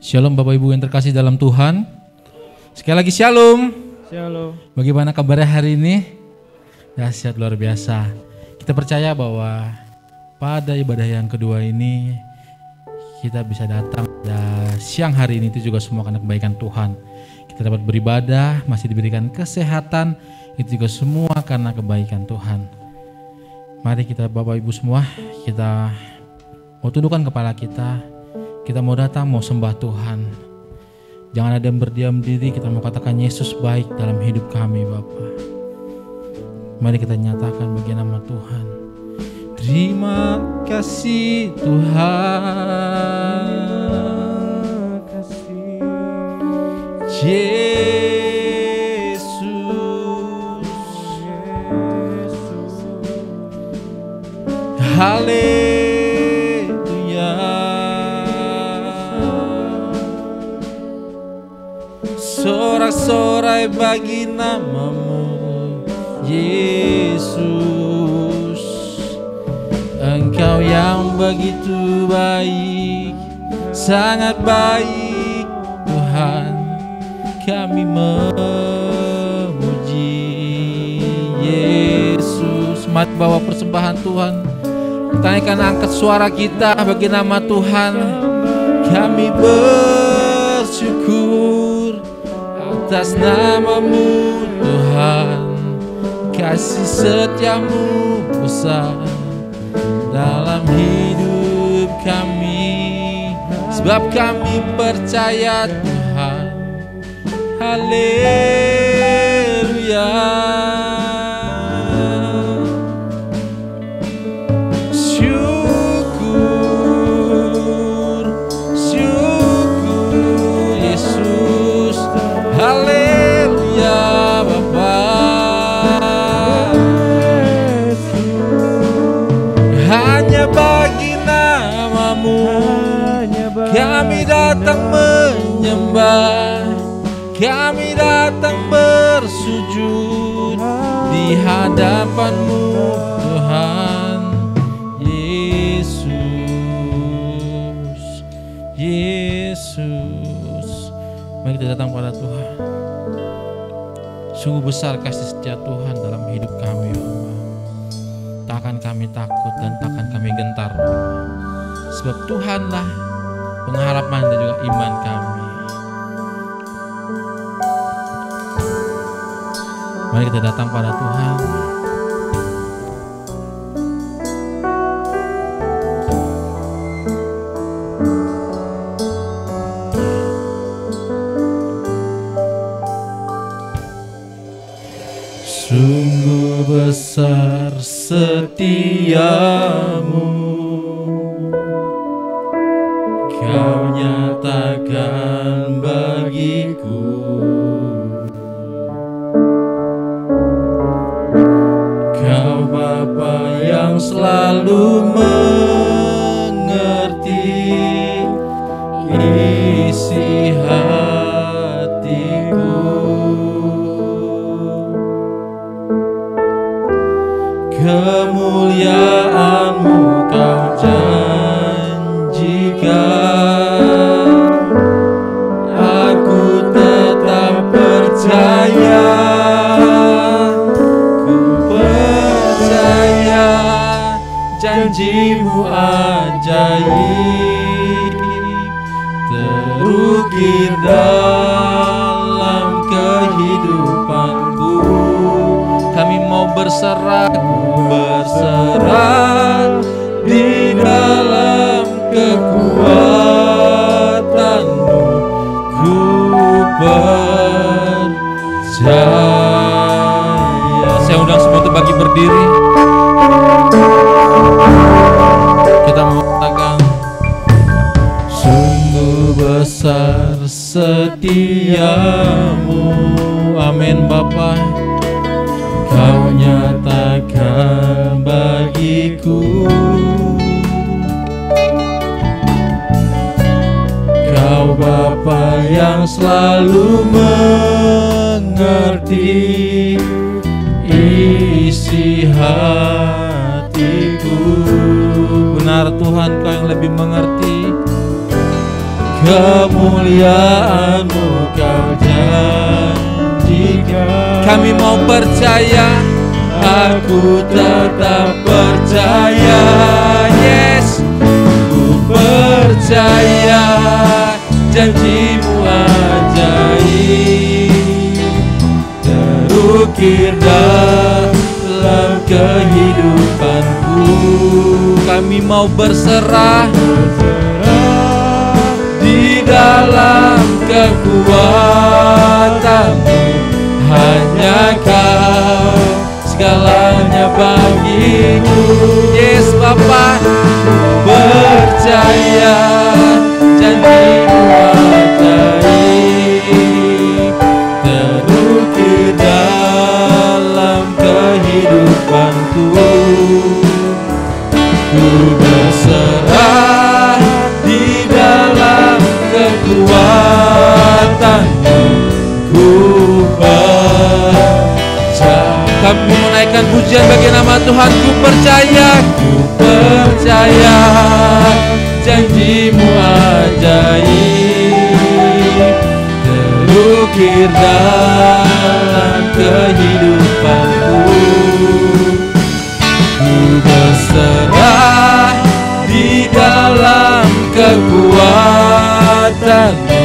Shalom Bapak Ibu yang terkasih dalam Tuhan. Sekali lagi shalom. Shalom. Bagaimana kabarnya hari ini? Dahsyat, luar biasa. Kita percaya bahwa pada ibadah yang kedua ini kita bisa datang pada siang hari ini itu juga semua karena kebaikan Tuhan. Kita dapat beribadah, masih diberikan kesehatan, itu juga semua karena kebaikan Tuhan. Mari kita Bapak Ibu semua, kita mau tundukkan kepala kita mau datang, mau sembah Tuhan. Jangan ada yang berdiam diri, kita mau katakan Yesus baik dalam hidup kami Bapa. Mari kita nyatakan bagi nama Tuhan. Terima kasih Tuhan, Yesus, Haleluya. Sorak-sorai bagi namamu Yesus. Engkau yang begitu baik, sangat baik Tuhan. Kami memuji Yesus. Mari bawa persembahan Tuhan. Naikkan, angkat suara kita bagi nama Tuhan. Kami bersyukur atas namamu Tuhan. Kasih setiamu besar dalam hidup kami, sebab kami percaya Tuhan. Haleluya. Syukur, syukur Yesus. Haleluya Bapa. Hanya bagi namamu kami datang menyembah, kami datang bersujud di hadapanmu Tuhan Yesus. Yesus, mari kita datang pada Tuhan. Sungguh besar kasih setia Tuhan dalam hidup kami ya Allah. Takkan kami takut dan takkan kami gentar, sebab Tuhanlah pengharapan dan juga iman kami. Mari kita datang pada Tuhan. Sungguh besar setiamu, Kau nyatakan bagiku. Kau Bapa yang selalu mengerti isi hatiku. Kemuliaan-Mu Kau janjikan, aku tetap percaya, ku percaya janji-Mu ajaib, terukir dalam kehidupanku. Kami mau berserah di dalam kekuatan-Mu, ku percaya. Saya undang semua untuk bagi berdiri. Kita mengatakan sungguh besar setiamu. Amin Bapa. Kau nyatakan bagiku, Kau Bapa yang selalu mengerti isi hatiku. Benar Tuhan, Kau yang lebih mengerti. kemuliaan-Mu Kau janjikan. Kami mau percaya, aku tetap percaya. Yes, ku percaya janji-Mu ajaib terukir dalam kehidupanku. Kami mau berserah di dalam kekuatan-Mu. Hanya Kau segalanya bagiku. Yes Bapa, percaya janji-Mu ajaib terukir dalam kehidupanku. Ku berserah di dalam kekuatan-Mu. Ku percaya. Kami menaikkan pujian bagi nama Tuhan. Ku percaya janji-Mu ajaib terukir dalam kehidupanku. Ku berserah di dalam kekuatan-Mu.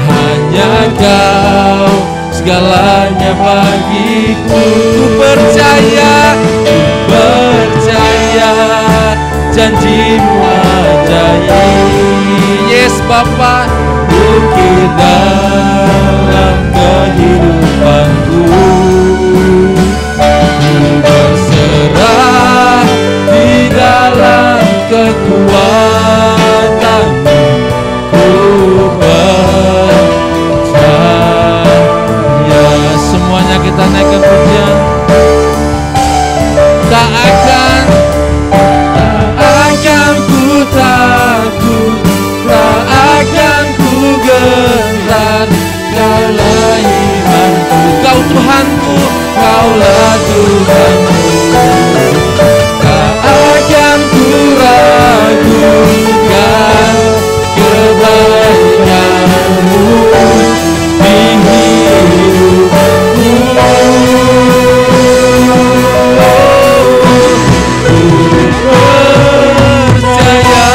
Hanya Kau segalanya bagiku. Ku percaya janji-Mu ajaib. Yes Bapa, ukir dalam kehidupanku. Ku berserah di dalam kekuatan-Mu. Ku percaya. Semuanya kita naikkan pujian. Tak akan ku takut, tak akan ku gentar. Kaulah imanku, Kau Tuhanku, Kaulah Tuhanku. Tak akan ku ragukan kebaikan-Mu di hidupku. Percaya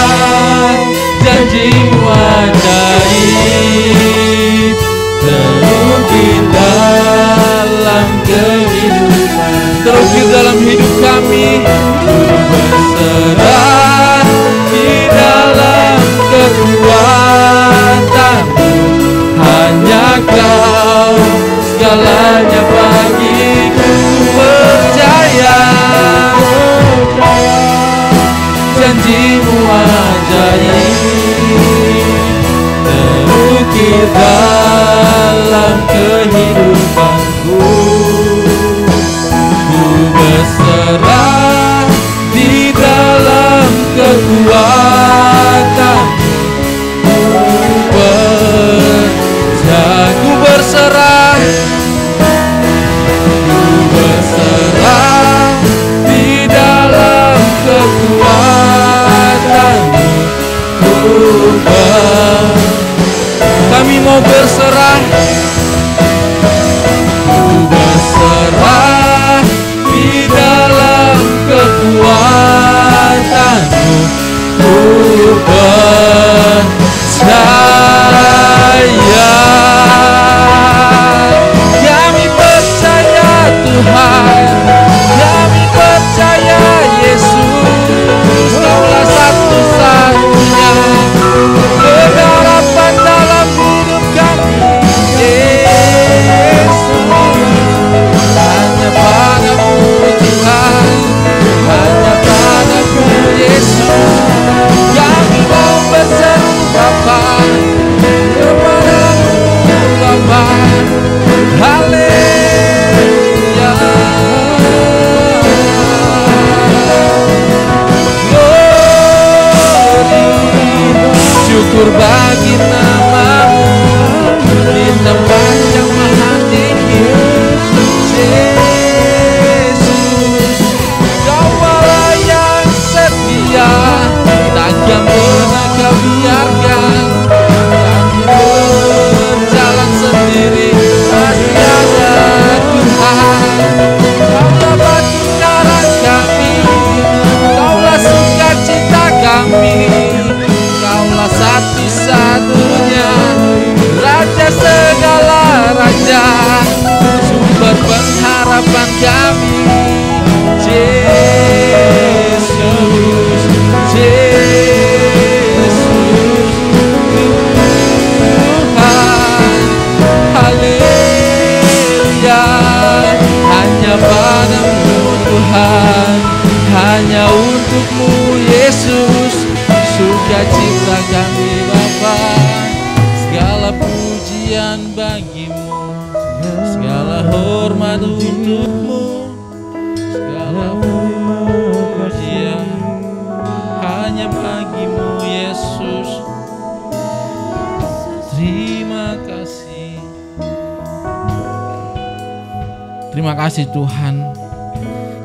janji-Mu ajaib terukir dalam kehidupan, terukir dalam hidup kami. Ku berserah di dalam kekuatan-Mu. Hanya Kau segalanya bagiku. Percaya janji-Mu ajaib terukir dalam kehidupanku. Ku berserah di dalam kekuatan-Mu. Ku berserah di dalam kekuatan-Mu. Kami mau berserah. Ku berserah di dalam kekuatan-Mu. Ku percaya. Kami percaya Tuhan, kami percaya Yesus, Kaulah satu-satunya pengharapan dalam hidup kami. Yesus, hanya Padamu Tuhan, hanya Padamu Yesus. Kami mau berseru Bapa, kepadamu Bapa. Haleluya. Syukur bagi nama-Mu di tempat yang maha tinggi. Yesus, Kaulah yang setia, takkan pernah Kau biarkan cipta kami Bapa. Segala pujian bagimu, segala hormat untukmu, segala pujian hanya bagimu Yesus. Terima kasih. Terima kasih Tuhan.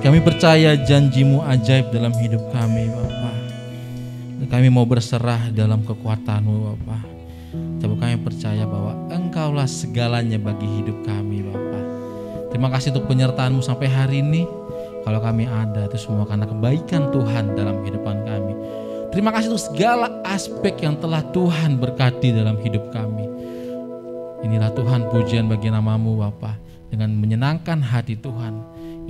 Kami percaya janji-Mu ajaib dalam hidup kami Bapa. Kami mau berserah dalam kekuatan-Mu Bapa. Tapi kami percaya bahwa Engkaulah segalanya bagi hidup kami Bapa. Terima kasih untuk penyertaan-Mu sampai hari ini. Kalau kami ada itu semua karena kebaikan Tuhan dalam kehidupan kami. Terima kasih untuk segala aspek yang telah Tuhan berkati dalam hidup kami. Inilah Tuhan pujian bagi nama-Mu Bapa. Dengan menyenangkan hati Tuhan,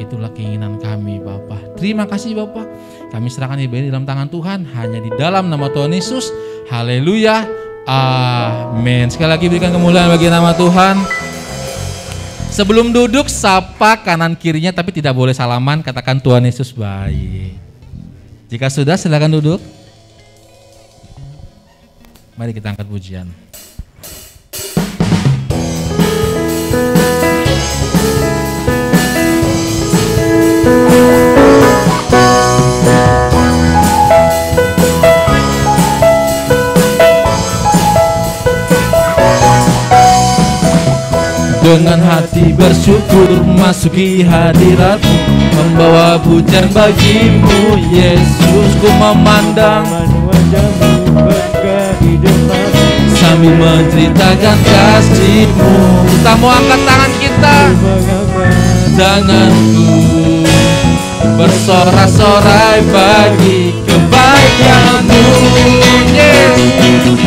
itulah keinginan kami Bapa. Terima kasih Bapa. Kami serahkan ibadah dalam tangan Tuhan, hanya di dalam nama Tuhan Yesus. Haleluya. Amin. Sekali lagi berikan kemuliaan bagi nama Tuhan. Sebelum duduk, sapa kanan kirinya, tapi tidak boleh salaman. Katakan Tuhan Yesus baik. Jika sudah, silakan duduk. Mari kita angkat pujian. Dengan hati bersyukur masuki hadirat-Mu, membawa pujian bagi-Mu Yesus. Ku memandang wajah-Mu berkah di depan, sambil menceritakan kasih-Mu. Kita mau angkat tangan kita, tanganku bersorak-sorai bagi kebaikan-Mu Yesus.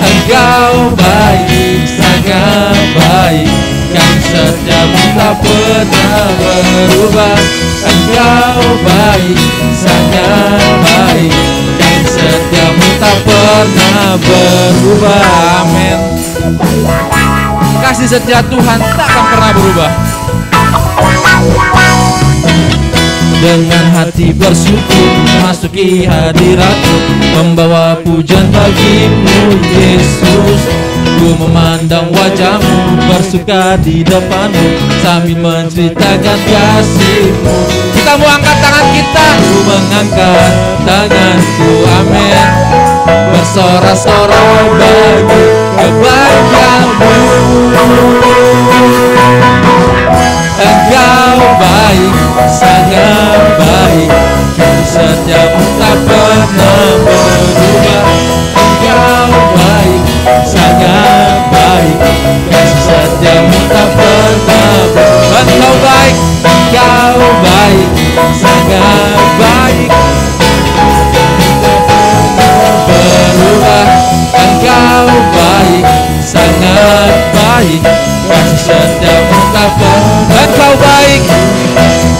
Engkau baik, sangat baik, kasih setiamu tak pernah berubah. Engkau baik, sangat baik, kasih setiamu tak pernah berubah. Amin. Kasih setia Tuhan tak akan pernah berubah. Dengan hati bersyukur masuki hadirat-Mu, membawa pujian bagi-Mu Yesus. Ku memandang wajah-Mu bersuka di depan-Mu, sambil menceritakan kasih-Mu. Kita mau angkat tangan kita. Ku mengangkat tanganku, amin, bersorak-sorai bagi kebaikan-Mu. Engkau baik, sangat baik, kasih setiamu tak pernah berubah. Engkau baik, sangat baik, kasih setiamu tak pernah berubah. Engkau baik, sangat baik, berubah. Engkau baik, sangat baik, kasih setiamu tak pernah. Engkau baik,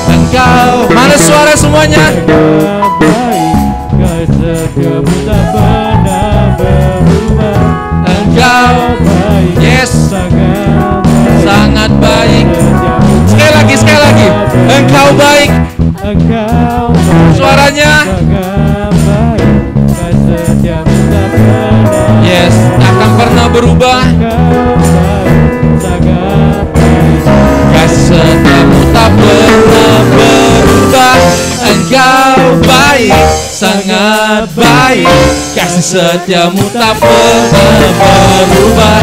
Engkau. Mana suara semuanya? Engkau yes, sangat baik. Sekali lagi. Engkau baik. Suaranya yes, takkan pernah berubah. Kasih setiamu tak pernah berubah. Engkau baik, sangat baik, kasih setiamu tak pernah berubah.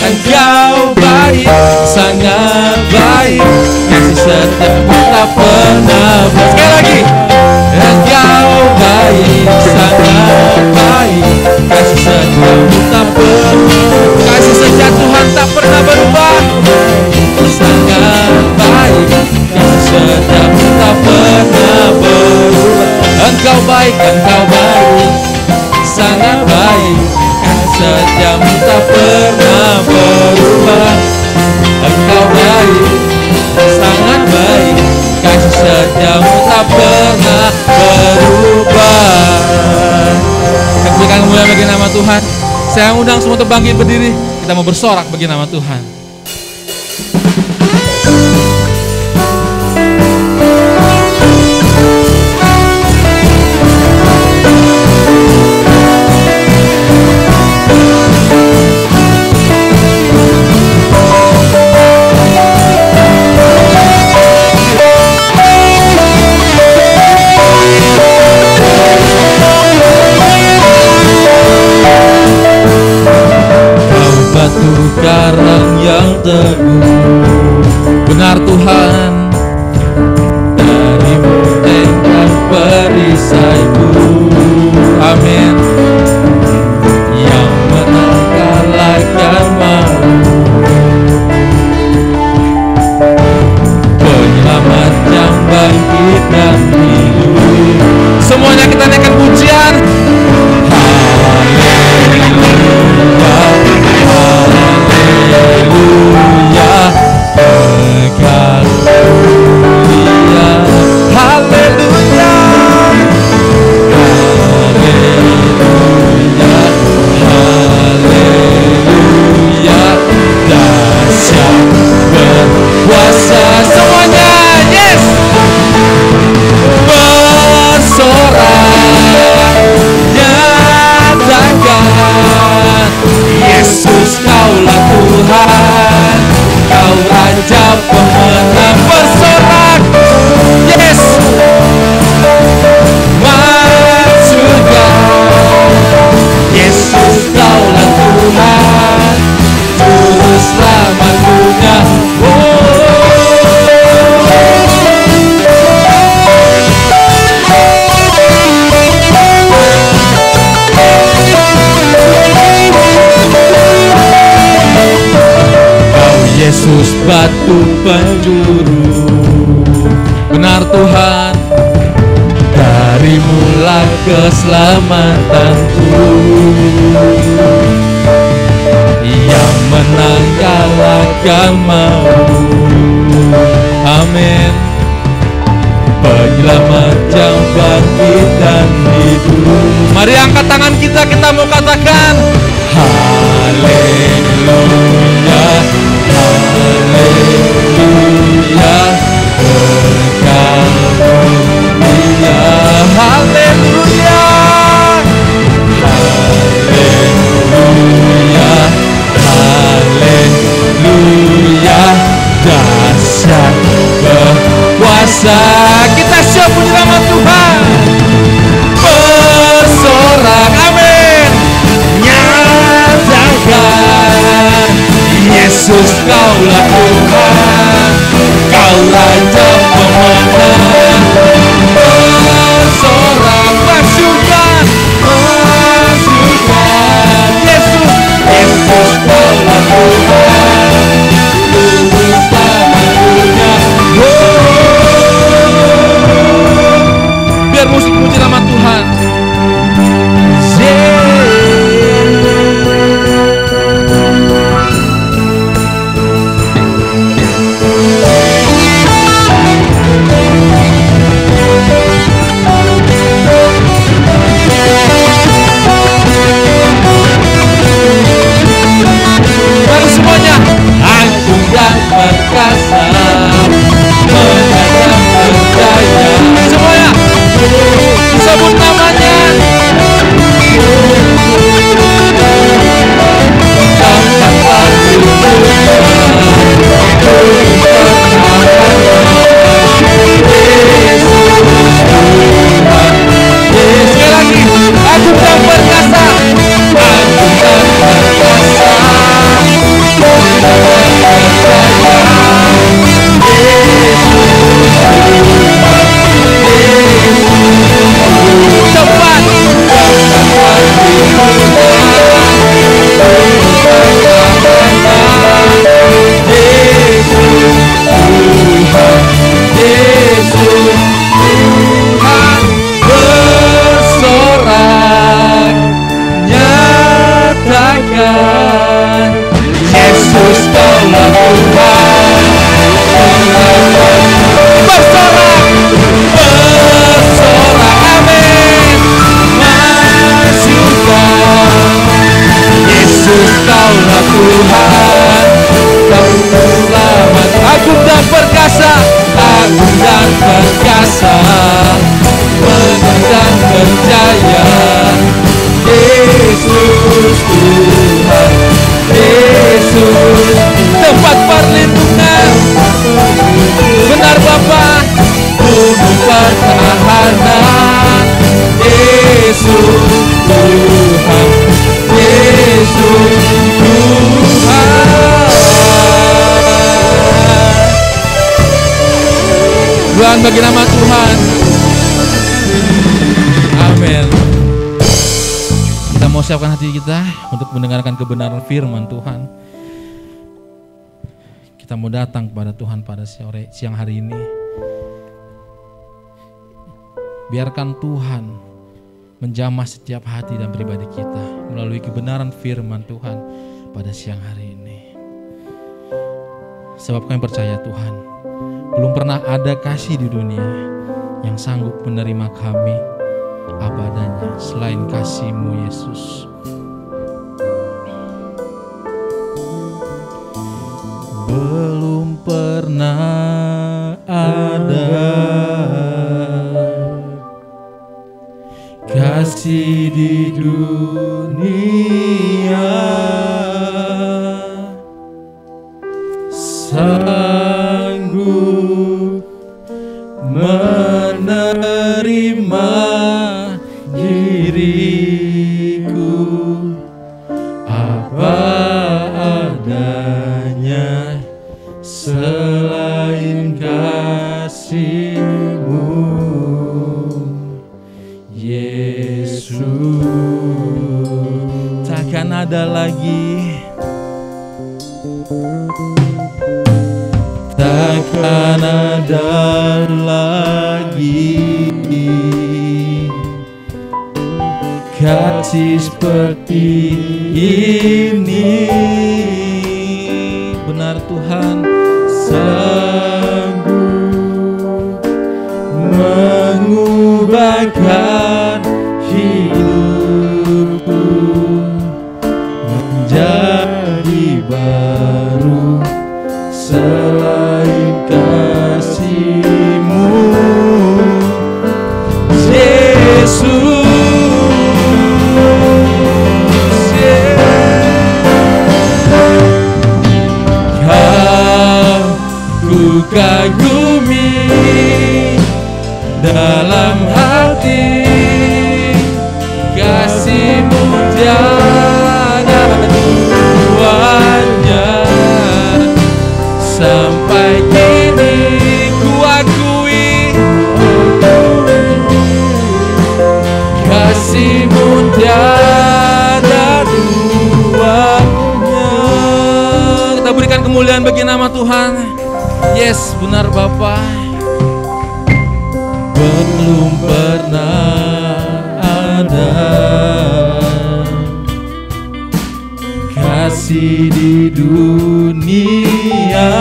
Engkau baik, sangat baik, kasih setiamu tak pernah berubah. Sekali lagi. Engkau baik, sangat baik, kasih setiamu tak pernah. Kasih setia Tuhan tak pernah berubah. Sangat baik, kasih setiamu tak pernah berubah. Engkau baik, sangat baik, kasih setiamu tak pernah berubah. Engkau baik, sangat baik, kasih setiamu tak pernah berubah. Kita berikan kemuliaan bagi nama Tuhan. Saya undang semua untuk bangkit berdiri. Kita mau bersorak bagi nama Tuhan. batu penjuru. Benar Tuhan, darimu-lah keselamatanku, yang menang kalahkan maut. Amin. Penyelamat yang bangkit dan hidup. Mari angkat tangan kita mau katakan haleluya, haleluya, berkat Dia, haleluya, haleluya, haleluya, dahsyat berkuasa. Kita siap puji nama Tuhan. Bersorak, amin, nyatakan Yesus kaulah Tuhan, Kau Raja pemenang. Bersorak, masukkan, masukkan Yesus, Yesus kaulah Tuhan, Tuhan selamanya. Biar musik puji nama Tuhan. Baru semuanya. Agung dan perkasa, mendadak berjaya. Semuanya disebut namanya. Dapat sekali lagi, agung dan perkasa, agung dan perkasa, bagi nama Tuhan. Amin. Kita mau siapkan hati kita untuk mendengarkan kebenaran firman Tuhan. Kita mau datang kepada Tuhan pada siang hari ini. Biarkan Tuhan menjamah setiap hati dan pribadi kita melalui kebenaran firman Tuhan pada siang hari ini. Sebab kami percaya Tuhan, belum pernah ada kasih di dunia yang sanggup menerima kami apa adanya selain kasih-Mu Yesus. Belum pernah ada kasih di dunia sanggup menerima diriku apa adanya selain kasih-Mu Yesus. Takkan ada lagi Takkan ada lagi kasih seperti ini. Benar Tuhan sanggup mengubahkan hidupku menjadi baru selain kasih-Mu, Yesus. Ku kagumi dalam hati, kasih-Mu tiada duanya. Sampai kini ku akui kasih-Mu tiada duanya. Kita berikan kemuliaan bagi nama Tuhan. Yes, benar Bapa. Belum pernah ada kasih di dunia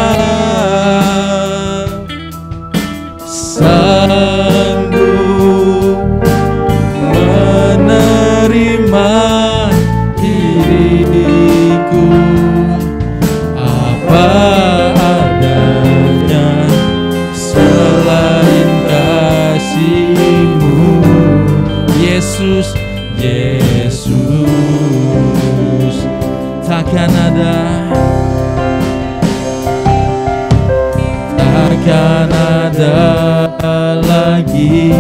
sanggup menerima diriku apa adanya selain kasih-Mu, Yesus, Yesus. Takkan ada lagi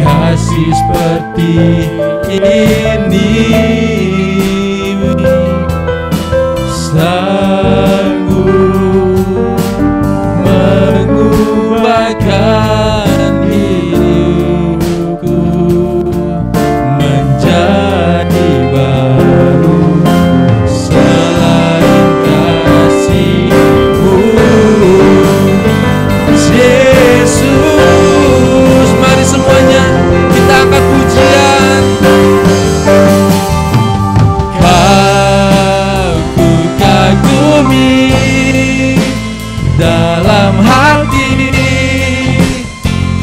kasih seperti ini, sanggup mengubahkan hidupku menjadi baru selain kasih-Mu, Yesus. Mari semuanya kita angkat pujian. Ku kagumi dalam hati,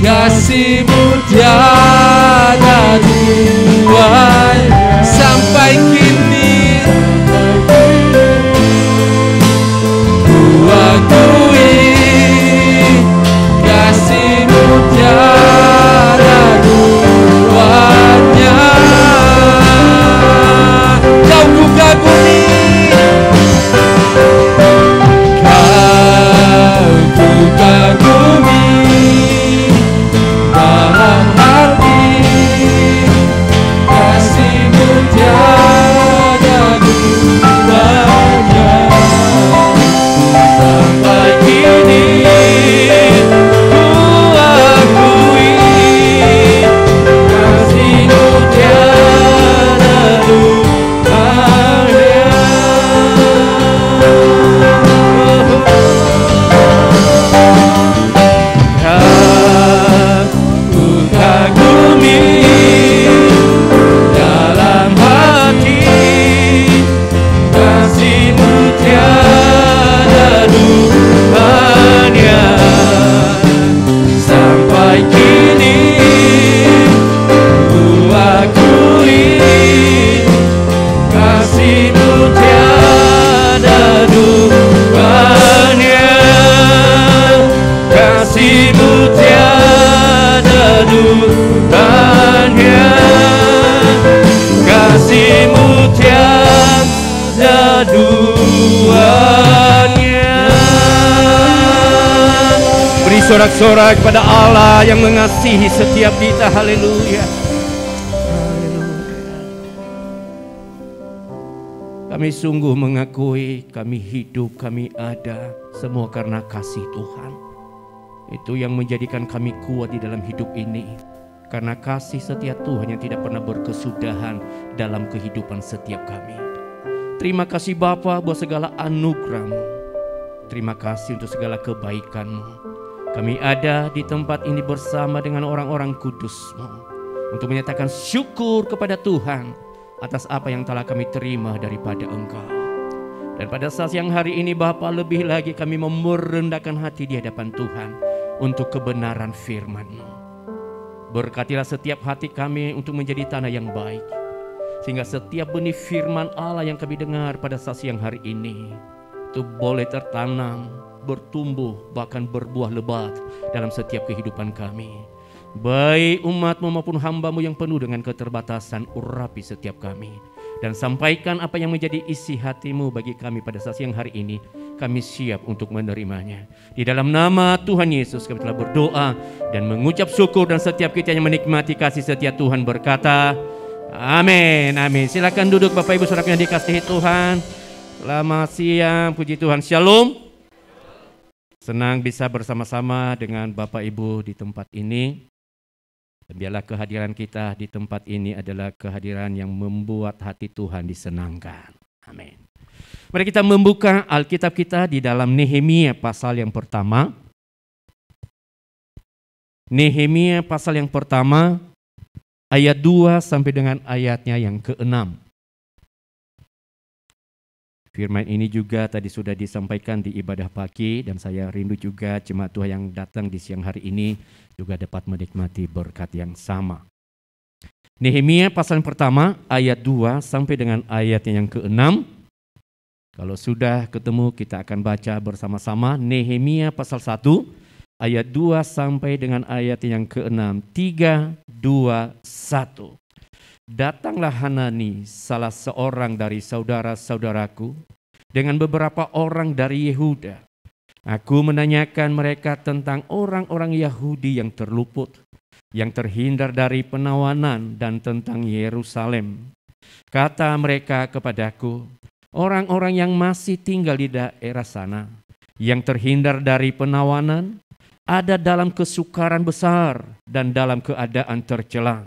kasih-Mu tiada duanya. Sampai kini ku akui kasih-Mu tiada duanya. Kau ku kagumi, ku kagumi dalam hati, kasih-Mu tiada duanya. Sampai kini ku akui kasih-Mu tiada duanya. Ku kagumi dalam hati, kasih-Mu tiada duanya. Sampai kini ku akui kasih-Mu tiada duanya. Kasih-Mu tiada duanya, kasih-Mu tiada duanya. Beri sorak-sorak kepada Allah yang mengasihi setiap kita. Haleluya. Kami sungguh mengakui kami hidup, kami ada, semua karena kasih Tuhan. Itu yang menjadikan kami kuat di dalam hidup ini. Karena kasih setia Tuhan yang tidak pernah berkesudahan dalam kehidupan setiap kami. Terima kasih Bapa buat segala anugerah-Mu. berterima kasih untuk segala kebaikan-Mu. Kami ada di tempat ini bersama dengan orang-orang kudus-Mu untuk menyatakan syukur kepada Tuhan atas apa yang telah kami terima daripada Engkau. Dan pada saat yang hari ini Bapa, lebih lagi kami merendahkan hati di hadapan Tuhan untuk kebenaran firman-Mu. Berkatilah setiap hati kami untuk menjadi tanah yang baik, sehingga setiap benih firman Allah yang kami dengar pada saat siang hari ini itu boleh tertanam, bertumbuh, bahkan berbuah lebat dalam setiap kehidupan kami. Baik umat-Mu maupun hamba-Mu yang penuh dengan keterbatasan, urapi setiap kami. Dan sampaikan apa yang menjadi isi hati-Mu bagi kami pada saat siang hari ini. Kami siap untuk menerimanya. Di dalam nama Tuhan Yesus kami telah berdoa dan mengucap syukur, dan setiap kita yang menikmati kasih setia Tuhan berkata, amin, amin. Silakan duduk Bapak Ibu Saudara yang dikasihi Tuhan. Selamat siang, puji Tuhan. Shalom. Senang bisa bersama-sama dengan Bapak Ibu di tempat ini. Dan biarlah kehadiran kita di tempat ini adalah kehadiran yang membuat hati Tuhan disenangkan. Amin. Mari kita membuka Alkitab kita di dalam Nehemia pasal yang pertama. Nehemia pasal yang pertama, ayat 2 sampai dengan ayatnya yang ke-6. Firman ini juga tadi sudah disampaikan di ibadah pagi, dan saya rindu juga jemaat Tuhan yang datang di siang hari ini juga dapat menikmati berkat yang sama. Nehemia pasal yang pertama ayat 2 sampai dengan ayatnya yang ke-6. Kalau sudah ketemu kita akan baca bersama-sama Nehemia pasal 1 ayat 2 sampai dengan ayat yang ke-6. 3, 2, 1. Datanglah Hanani, salah seorang dari saudara-saudaraku, dengan beberapa orang dari Yehuda. Aku menanyakan mereka tentang orang-orang Yahudi yang terluput, yang terhindar dari penawanan, dan tentang Yerusalem. Kata mereka kepadaku, orang-orang yang masih tinggal di daerah sana, yang terhindar dari penawanan, ada dalam kesukaran besar dan dalam keadaan tercela.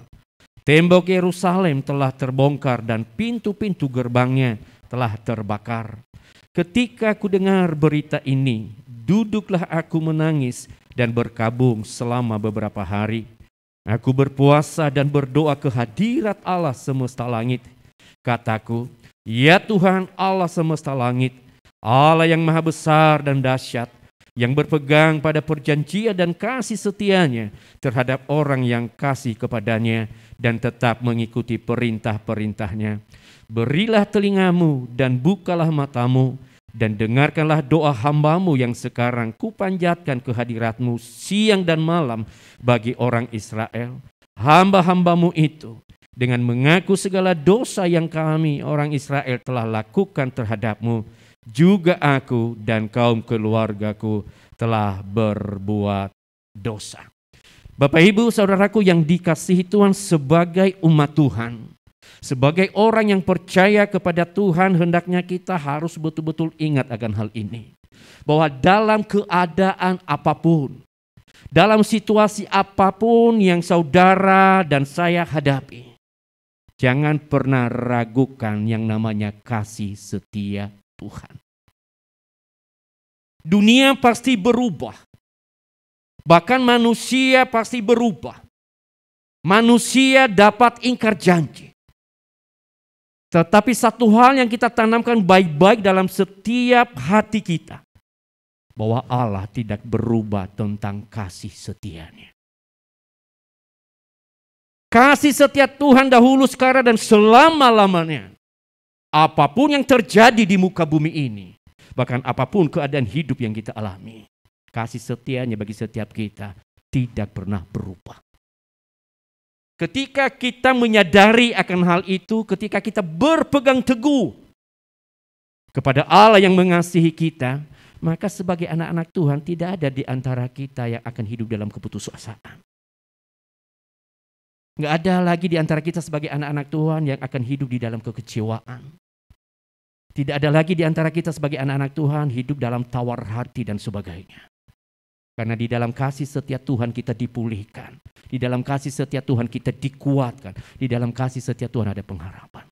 Tembok Yerusalem telah terbongkar dan pintu-pintu gerbangnya telah terbakar. Ketika aku dengar berita ini, duduklah aku menangis dan berkabung selama beberapa hari. Aku berpuasa dan berdoa ke hadirat Allah semesta langit. Kataku, ya Tuhan Allah semesta langit, Allah yang maha besar dan dahsyat, yang berpegang pada perjanjian dan kasih setianya terhadap orang yang kasih kepadanya dan tetap mengikuti perintah-perintahnya. Berilah telingamu dan bukalah matamu dan dengarkanlah doa hambamu yang sekarang kupanjatkan ke hadiratmu siang dan malam bagi orang Israel. Hamba-hambamu itu dengan mengaku segala dosa yang kami orang Israel telah lakukan terhadapmu, juga aku dan kaum keluargaku telah berbuat dosa. Bapak Ibu Saudaraku yang dikasihi Tuhan, sebagai umat Tuhan, sebagai orang yang percaya kepada Tuhan, hendaknya kita harus betul-betul ingat akan hal ini. Bahwa dalam keadaan apapun, dalam situasi apapun yang saudara dan saya hadapi, jangan pernah ragukan yang namanya kasih setia Tuhan. Dunia pasti berubah. Bahkan manusia pasti berubah. Manusia dapat ingkar janji. Tetapi satu hal yang kita tanamkan baik-baik dalam setiap hati kita, bahwa Allah tidak berubah tentang kasih setianya. Kasih setia Tuhan dahulu, sekarang, dan selama-lamanya. Apapun yang terjadi di muka bumi ini, bahkan apapun keadaan hidup yang kita alami, kasih setianya bagi setiap kita tidak pernah berubah. Ketika kita menyadari akan hal itu, ketika kita berpegang teguh kepada Allah yang mengasihi kita, maka sebagai anak-anak Tuhan tidak ada di antara kita yang akan hidup dalam keputusasaan. Nggak ada lagi di antara kita sebagai anak-anak Tuhan yang akan hidup di dalam kekecewaan. Tidak ada lagi di antara kita sebagai anak-anak Tuhan hidup dalam tawar hati dan sebagainya. Karena di dalam kasih setia Tuhan kita dipulihkan. Di dalam kasih setia Tuhan kita dikuatkan. Di dalam kasih setia Tuhan ada pengharapan.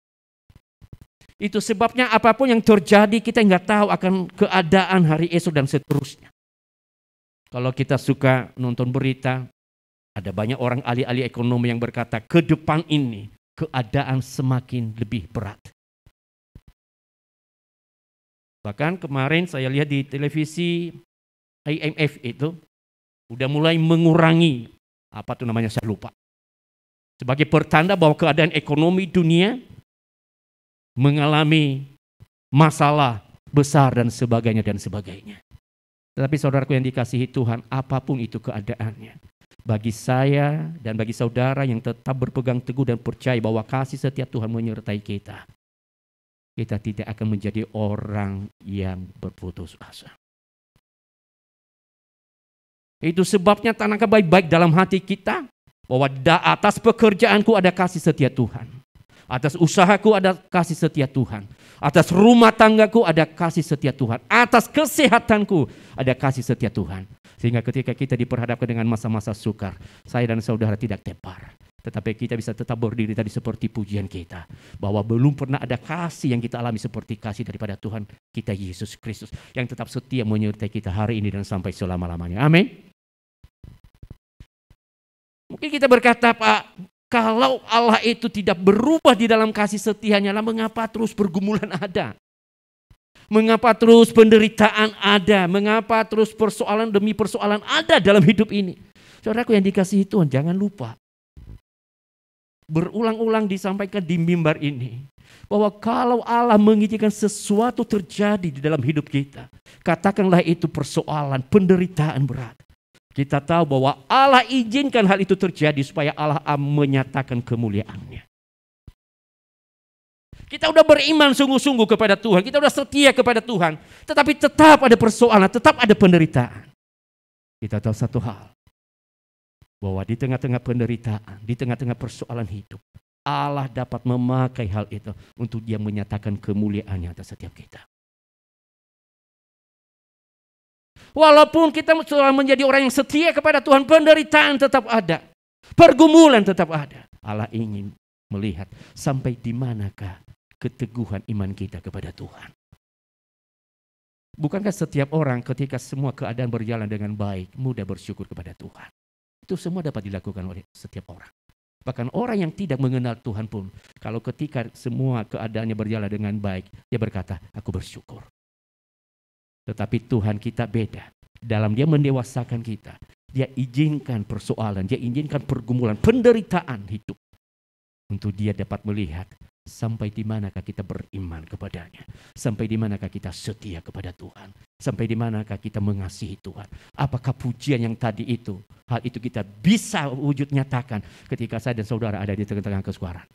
Itu sebabnya apapun yang terjadi kita nggak tahu akan keadaan hari esok dan seterusnya. Kalau kita suka nonton berita, ada banyak orang ahli-ahli ekonomi yang berkata ke depan ini keadaan semakin lebih berat. Bahkan kemarin saya lihat di televisi IMF itu udah mulai mengurangi, apa tuh namanya saya lupa. Sebagai pertanda bahwa keadaan ekonomi dunia mengalami masalah besar dan sebagainya dan sebagainya. Tetapi saudaraku yang dikasihi Tuhan, apapun itu keadaannya, bagi saya dan bagi saudara yang tetap berpegang teguh dan percaya bahwa kasih setia Tuhan menyertai kita, kita tidak akan menjadi orang yang berputus asa. Itu sebabnya tanamkan baik-baik dalam hati kita bahwa atas pekerjaanku ada kasih setia Tuhan. Atas usahaku ada kasih setia Tuhan. Atas rumah tanggaku ada kasih setia Tuhan. Atas kesehatanku ada kasih setia Tuhan. Sehingga ketika kita diperhadapkan dengan masa-masa sukar, saya dan saudara tidak tepar. Tetapi kita bisa tetap berdiri tadi seperti pujian kita. Bahwa belum pernah ada kasih yang kita alami seperti kasih daripada Tuhan kita Yesus Kristus. Yang tetap setia menyertai kita hari ini dan sampai selama-lamanya. Amin. Mungkin kita berkata, Pak, kalau Allah itu tidak berubah di dalam kasih setianya, mengapa terus pergumulan ada? Mengapa terus penderitaan ada? Mengapa terus persoalan demi persoalan ada dalam hidup ini? Saudaraku yang dikasihi Tuhan, jangan lupa. Berulang-ulang disampaikan di mimbar ini. Bahwa kalau Allah mengizinkan sesuatu terjadi di dalam hidup kita, katakanlah itu persoalan, penderitaan berat. Kita tahu bahwa Allah izinkan hal itu terjadi supaya Allah menyatakan kemuliaannya. Kita udah beriman sungguh-sungguh kepada Tuhan, kita udah setia kepada Tuhan, tetapi tetap ada persoalan, tetap ada penderitaan. Kita tahu satu hal, bahwa di tengah-tengah penderitaan, di tengah-tengah persoalan hidup, Allah dapat memakai hal itu untuk Dia menyatakan kemuliaannya atas setiap kita. Walaupun kita telah menjadi orang yang setia kepada Tuhan, penderitaan tetap ada. Pergumulan tetap ada. Allah ingin melihat sampai di manakah keteguhan iman kita kepada Tuhan. Bukankah setiap orang ketika semua keadaan berjalan dengan baik, mudah bersyukur kepada Tuhan. Itu semua dapat dilakukan oleh setiap orang. Bahkan orang yang tidak mengenal Tuhan pun, kalau ketika semua keadaannya berjalan dengan baik, dia berkata, aku bersyukur. Tetapi Tuhan kita beda. Dalam Dia mendewasakan kita, Dia izinkan persoalan, Dia izinkan pergumulan, penderitaan hidup. Untuk Dia dapat melihat sampai di manakah kita beriman kepadanya. Sampai di manakah kita setia kepada Tuhan. Sampai di manakah kita mengasihi Tuhan. Apakah pujian yang tadi itu, hal itu kita bisa wujud nyatakan ketika saya dan saudara ada di tengah-tengah kesukaran.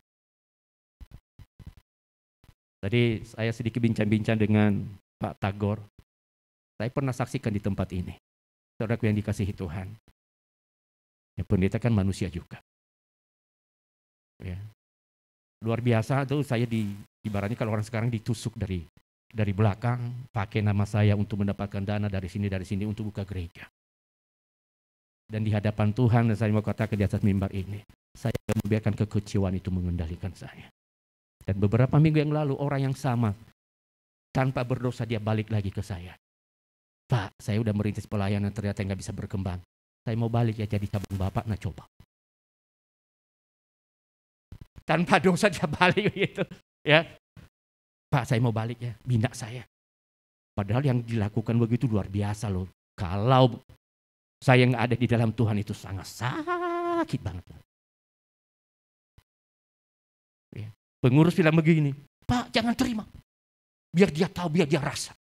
Tadi saya sedikit bincang-bincang dengan Pak Tagor. Saya pernah saksikan di tempat ini. Saudaraku yang dikasihi Tuhan. Ya, pendeta kan manusia juga. Ya. Luar biasa tuh saya ibaratnya kalau orang sekarang ditusuk dari belakang, pakai nama saya untuk mendapatkan dana dari sini untuk buka gereja. Dan di hadapan Tuhan, saya mau katakan di atas mimbar ini, saya akan membiarkan kekecewaan itu mengendalikan saya. Dan beberapa minggu yang lalu orang yang sama, tanpa berdosa dia balik lagi ke saya. Pak, saya udah merintis pelayanan ternyata nggak bisa berkembang. Saya mau balik ya jadi cabang Bapak, nah coba. Tanpa dosa dia balik gitu. Ya, Pak saya mau balik ya, bina saya. Padahal yang dilakukan begitu luar biasa loh. Kalau saya nggak ada di dalam Tuhan itu sangat sakit banget. Ya. Pengurus bilang begini, Pak jangan terima. Biar dia tahu, biar dia rasa.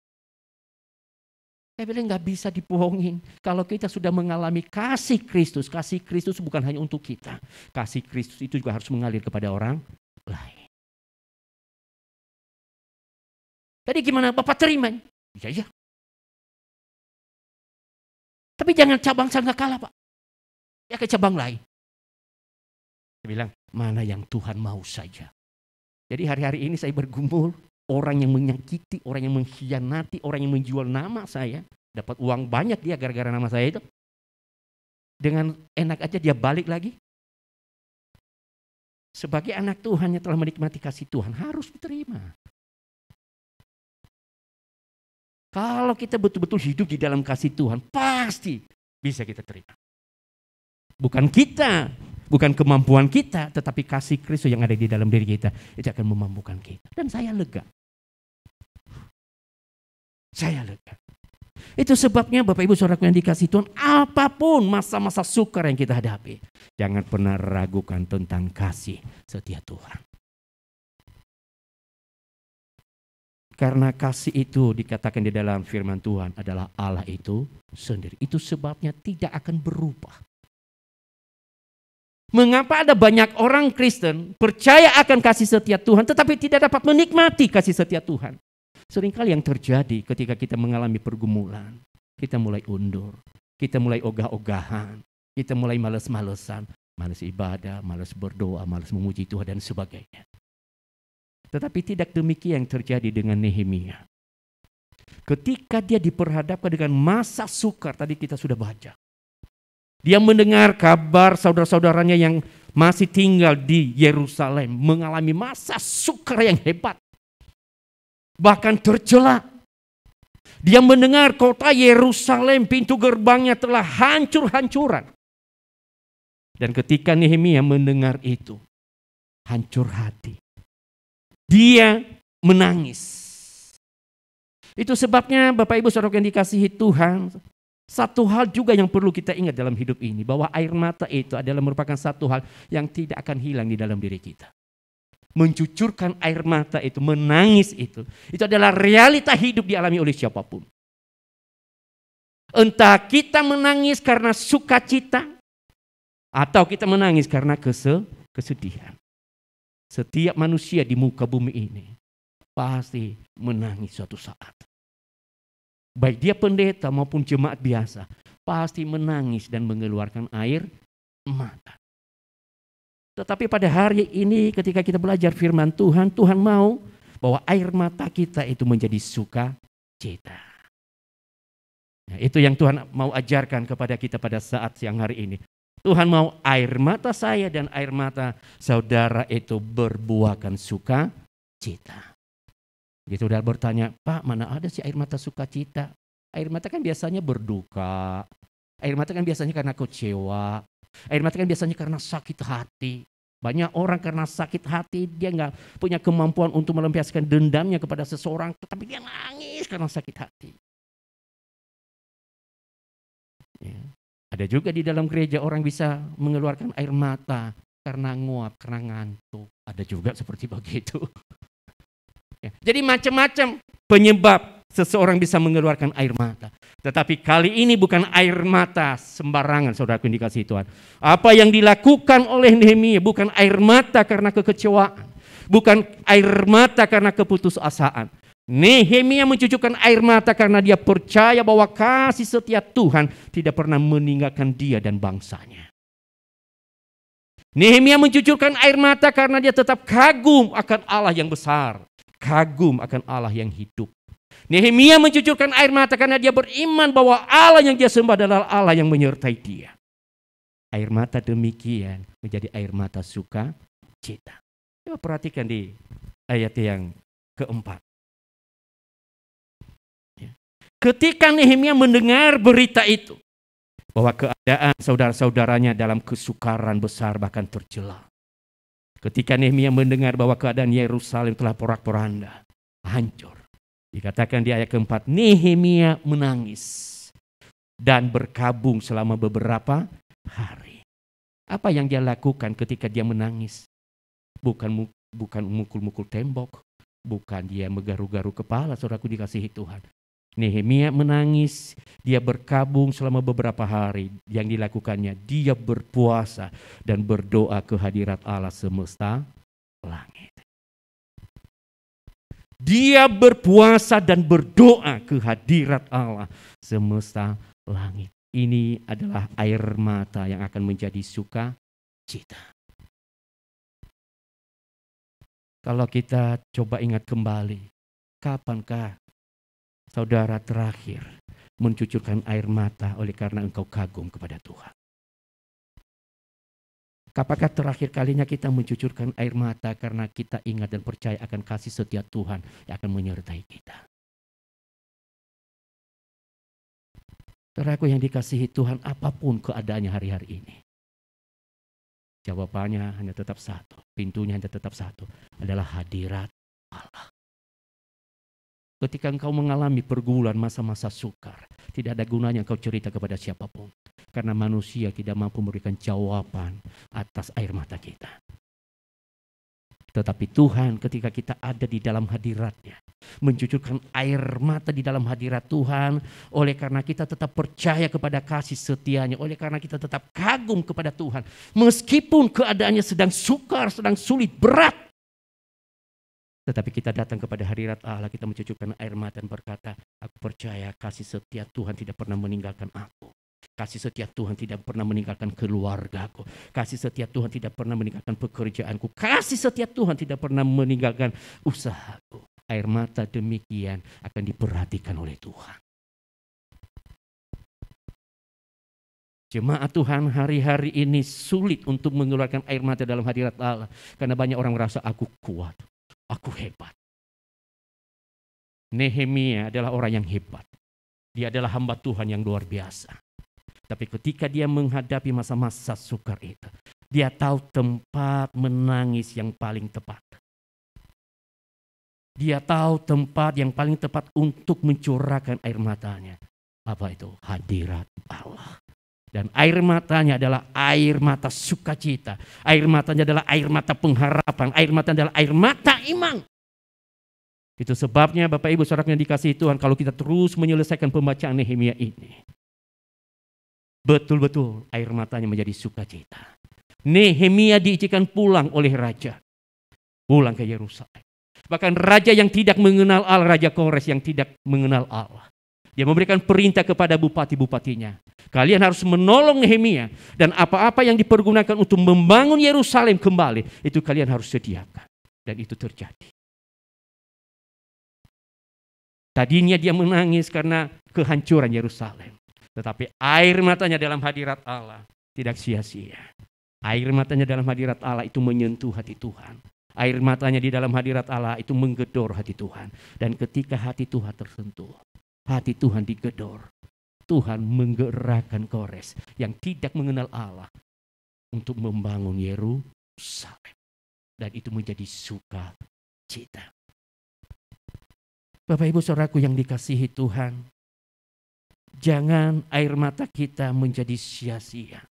Saya bilang nggak bisa dibohongin. Kalau kita sudah mengalami kasih Kristus bukan hanya untuk kita. Kasih Kristus itu juga harus mengalir kepada orang lain. Tadi gimana Bapak terima? Iya. Tapi jangan cabang saya nggak kalah Pak. Ya ke cabang lain. Saya bilang mana yang Tuhan mau saja. Jadi hari-hari ini saya bergumul. Orang yang menyakiti, orang yang mengkhianati, orang yang menjual nama saya. Dapat uang banyak dia gara-gara nama saya itu. Dengan enak aja dia balik lagi. Sebagai anak Tuhan yang telah menikmati kasih Tuhan harus diterima. Kalau kita betul-betul hidup di dalam kasih Tuhan, pasti bisa kita terima. Bukan kita, bukan kemampuan kita, tetapi kasih Kristus yang ada di dalam diri kita, itu akan memampukan kita. Dan saya lega. Saya lega. Itu sebabnya Bapak Ibu Saudaraku yang dikasihi Tuhan, apapun masa-masa sukar yang kita hadapi, jangan pernah ragukan tentang kasih setia Tuhan. Karena kasih itu dikatakan di dalam firman Tuhan adalah Allah itu sendiri. Itu sebabnya tidak akan berubah. Mengapa ada banyak orang Kristen percaya akan kasih setia Tuhan tetapi tidak dapat menikmati kasih setia Tuhan? Seringkali yang terjadi ketika kita mengalami pergumulan, kita mulai undur, kita mulai ogah-ogahan, kita mulai males-malesan, malas ibadah, malas berdoa, malas memuji Tuhan dan sebagainya. Tetapi tidak demikian yang terjadi dengan Nehemia. Ketika dia diperhadapkan dengan masa sukar, tadi kita sudah baca. Dia mendengar kabar saudara-saudaranya yang masih tinggal di Yerusalem mengalami masa sukar yang hebat. Bahkan tercela. Dia mendengar kota Yerusalem, pintu gerbangnya telah hancur-hancuran. Dan ketika Nehemia mendengar itu, hancur hati. Dia menangis. Itu sebabnya Bapak Ibu Saudara yang dikasihi Tuhan, satu hal juga yang perlu kita ingat dalam hidup ini, bahwa air mata itu adalah merupakan satu hal yang tidak akan hilang di dalam diri kita. Mencucurkan air mata itu, menangis itu adalah realita hidup dialami oleh siapapun. Entah kita menangis karena sukacita, atau kita menangis karena kesedihan. Setiap manusia di muka bumi ini pasti menangis suatu saat. Baik dia pendeta maupun jemaat biasa, pasti menangis dan mengeluarkan air mata. Tetapi pada hari ini ketika kita belajar firman Tuhan, Tuhan mau bahwa air mata kita itu menjadi sukacita. Nah, itu yang Tuhan mau ajarkan kepada kita pada saat siang hari ini. Tuhan mau air mata saya dan air mata saudara itu berbuahkan sukacita. Jadi saudara bertanya, Pak, mana ada sih air mata sukacita? Air mata kan biasanya berduka. Air mata kan biasanya karena kecewa. Air mata kan biasanya karena sakit hati. Banyak orang karena sakit hati, dia nggak punya kemampuan untuk melampiaskan dendamnya kepada seseorang, tetapi dia nangis karena sakit hati. Ya. Ada juga di dalam gereja orang bisa mengeluarkan air mata karena nguap, karena ngantuk. Ada juga seperti begitu. Ya. Jadi macam-macam penyebab seseorang bisa mengeluarkan air mata. Tetapi kali ini bukan air mata sembarangan, saudaraku yang dikasihi Tuhan. Apa yang dilakukan oleh Nehemia bukan air mata karena kekecewaan. Bukan air mata karena keputusasaan. Nehemia mencucurkan air mata karena dia percaya bahwa kasih setia Tuhan tidak pernah meninggalkan dia dan bangsanya. Nehemia mencucurkan air mata karena dia tetap kagum akan Allah yang besar. Kagum akan Allah yang hidup. Nehemia mencucurkan air mata karena dia beriman bahwa Allah yang dia sembah adalah Allah yang menyertai dia. Air mata demikian menjadi air mata sukacita. Coba perhatikan di ayat yang keempat. Ketika Nehemia mendengar berita itu, bahwa keadaan saudara-saudaranya dalam kesukaran besar bahkan tercela. Ketika Nehemia mendengar bahwa keadaan Yerusalem telah porak-poranda, hancur. Dikatakan di ayat keempat, Nehemia menangis dan berkabung selama beberapa hari. Apa yang dia lakukan ketika dia menangis? Bukan mukul-mukul tembok, bukan dia menggaru-garu kepala, saudaraku dikasihi Tuhan. Nehemia menangis, dia berkabung selama beberapa hari. Yang dilakukannya, dia berpuasa dan berdoa ke hadirat Allah semesta langit. Dia berpuasa dan berdoa ke hadirat Allah semesta langit. Ini adalah air mata yang akan menjadi sukacita. Kalau kita coba ingat kembali, kapankah saudara terakhir mencucurkan air mata oleh karena engkau kagum kepada Tuhan? Apakah terakhir kalinya kita mencucurkan air mata karena kita ingat dan percaya akan kasih setia Tuhan yang akan menyertai kita? Saudaraku yang dikasihi Tuhan, apapun keadaannya hari-hari ini, jawabannya hanya tetap satu, pintunya hanya tetap satu, adalah hadirat Allah. Ketika engkau mengalami pergumulan masa-masa sukar, tidak ada gunanya engkau cerita kepada siapapun. Karena manusia tidak mampu memberikan jawaban atas air mata kita. Tetapi Tuhan ketika kita ada di dalam hadirat-Nya, mencucurkan air mata di dalam hadirat Tuhan, oleh karena kita tetap percaya kepada kasih setia-Nya, oleh karena kita tetap kagum kepada Tuhan, meskipun keadaannya sedang sukar, sedang sulit, berat. Tetapi kita datang kepada hadirat Allah, kita mencucurkan air mata dan berkata, aku percaya kasih setia Tuhan tidak pernah meninggalkan aku. Kasih setia Tuhan tidak pernah meninggalkan keluargaku. Kasih setia Tuhan tidak pernah meninggalkan pekerjaanku. Kasih setia Tuhan tidak pernah meninggalkan usahaku. Air mata demikian akan diperhatikan oleh Tuhan. Jemaat Tuhan, hari-hari ini sulit untuk mengeluarkan air mata dalam hadirat Allah. Karena banyak orang merasa aku kuat, aku hebat. Nehemia adalah orang yang hebat. Dia adalah hamba Tuhan yang luar biasa. Tapi ketika dia menghadapi masa-masa sukar itu, dia tahu tempat menangis yang paling tepat. Dia tahu tempat yang paling tepat untuk mencurahkan air matanya. Apa itu? Hadirat Allah. Dan air matanya adalah air mata sukacita. Air matanya adalah air mata pengharapan. Air matanya adalah air mata iman. Itu sebabnya Bapak Ibu Saudara yang dikasihi Tuhan, kalau kita terus menyelesaikan pembacaan Nehemia ini, betul-betul air matanya menjadi sukacita. Nehemia diizinkan pulang oleh raja. Pulang ke Yerusalem. Bahkan raja yang tidak mengenal Allah, Raja Kores yang tidak mengenal Allah, dia memberikan perintah kepada bupati-bupatinya. Kalian harus menolong Nehemia. Dan apa-apa yang dipergunakan untuk membangun Yerusalem kembali, itu kalian harus sediakan. Dan itu terjadi. Tadinya dia menangis karena kehancuran Yerusalem. Tetapi air matanya dalam hadirat Allah tidak sia-sia. Air matanya dalam hadirat Allah itu menyentuh hati Tuhan. Air matanya di dalam hadirat Allah itu menggedor hati Tuhan. Dan ketika hati Tuhan tersentuh, hati Tuhan digedor, Tuhan menggerakkan Kores yang tidak mengenal Allah untuk membangun Yerusalem. Dan itu menjadi sukacita. Bapak Ibu Saudaraku yang dikasihi Tuhan, jangan air mata kita menjadi sia-sia.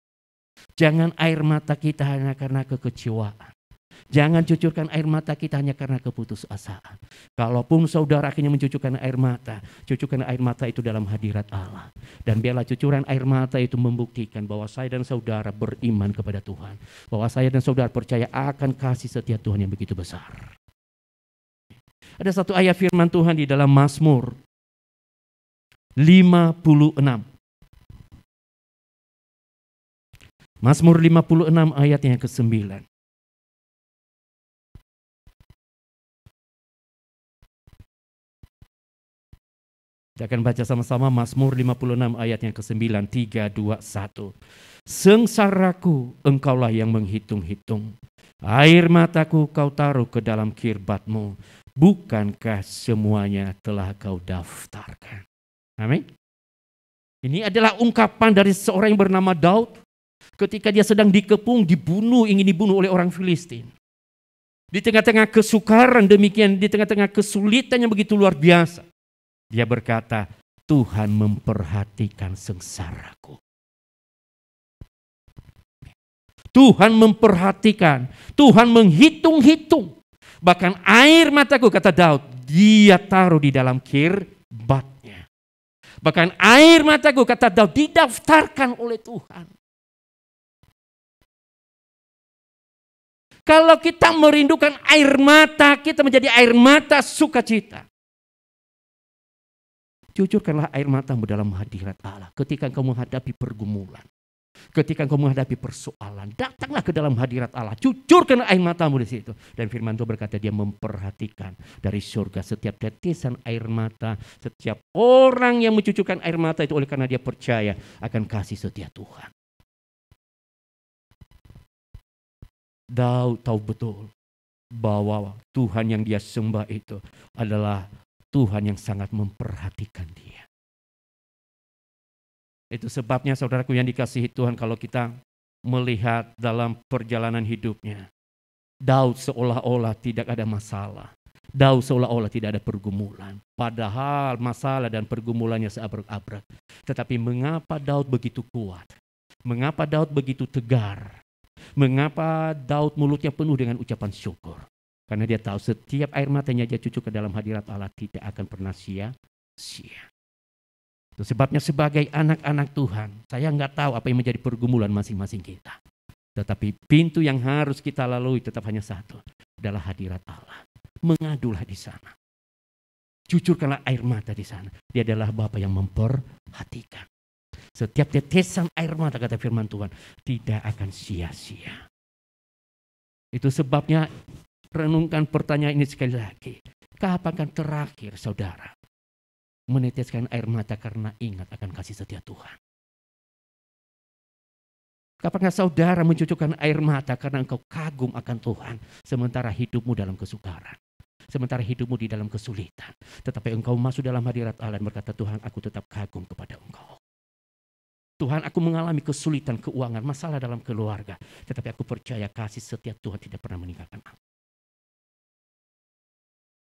Jangan air mata kita hanya karena kekecewaan. Jangan cucurkan air mata kita hanya karena keputusasaan. Kalaupun saudara akhirnya mencucurkan air mata, cucurkan air mata itu dalam hadirat Allah. Dan biarlah cucuran air mata itu membuktikan bahwa saya dan saudara beriman kepada Tuhan. Bahwa saya dan saudara percaya akan kasih setia Tuhan yang begitu besar. Ada satu ayat firman Tuhan di dalam Mazmur 56. Mazmur 56 ayat yang ke-9. Kita akan baca sama-sama Mazmur 56 ayat yang ke-9, 3, 2, 1. Sengsaraku engkaulah yang menghitung-hitung. Air mataku kau taruh ke dalam kirbatmu. Bukankah semuanya telah kau daftarkan? Amin. Ini adalah ungkapan dari seorang yang bernama Daud. Ketika dia sedang dikepung, ingin dibunuh oleh orang Filistin. Di tengah-tengah kesukaran demikian, di tengah-tengah kesulitan yang begitu luar biasa. Dia berkata, Tuhan memperhatikan sengsaraku. Tuhan memperhatikan, Tuhan menghitung-hitung. Bahkan air mataku, kata Daud, dia taruh di dalam kirbatnya. Bahkan air mataku, kata Daud, didaftarkan oleh Tuhan. Kalau kita merindukan air mata, kita menjadi air mata sukacita. Cucurkanlah air matamu dalam hadirat Allah. Ketika engkau menghadapi pergumulan, ketika engkau menghadapi persoalan, datanglah ke dalam hadirat Allah. Cucurkan air matamu di situ. Dan firman Tuhan berkata, dia memperhatikan dari surga setiap tetesan air mata, setiap orang yang mencucurkan air mata itu oleh karena dia percaya akan kasih setia Tuhan. Daud tahu betul bahwa Tuhan yang dia sembah itu adalah Tuhan yang sangat memperhatikan dia. Itu sebabnya saudaraku yang dikasihi Tuhan, kalau kita melihat dalam perjalanan hidupnya, Daud seolah-olah tidak ada masalah. Daud seolah-olah tidak ada pergumulan. Padahal masalah dan pergumulannya seabrek-abrek. Tetapi mengapa Daud begitu kuat? Mengapa Daud begitu tegar? Mengapa Daud mulutnya penuh dengan ucapan syukur? Karena dia tahu setiap air matanya dia cucuk ke dalam hadirat Allah tidak akan pernah sia-sia. Itu sebabnya sebagai anak-anak Tuhan, saya nggak tahu apa yang menjadi pergumulan masing-masing kita. Tetapi pintu yang harus kita lalui tetap hanya satu, adalah hadirat Allah. Mengadulah di sana. Cucurkanlah air mata di sana. Dia adalah Bapa yang memperhatikan. Setiap tetesan air mata, kata firman Tuhan, tidak akan sia-sia. Itu sebabnya renungkan pertanyaan ini sekali lagi. Kapan terakhir saudara meneteskan air mata karena ingat akan kasih setia Tuhan? Kapankah saudara mencucukkan air mata karena engkau kagum akan Tuhan, sementara hidupmu dalam kesukaran, sementara hidupmu di dalam kesulitan, tetapi engkau masuk dalam hadirat Allah dan berkata, Tuhan, aku tetap kagum kepada engkau. Tuhan, aku mengalami kesulitan keuangan, masalah dalam keluarga, tetapi aku percaya kasih setia Tuhan tidak pernah meninggalkan aku.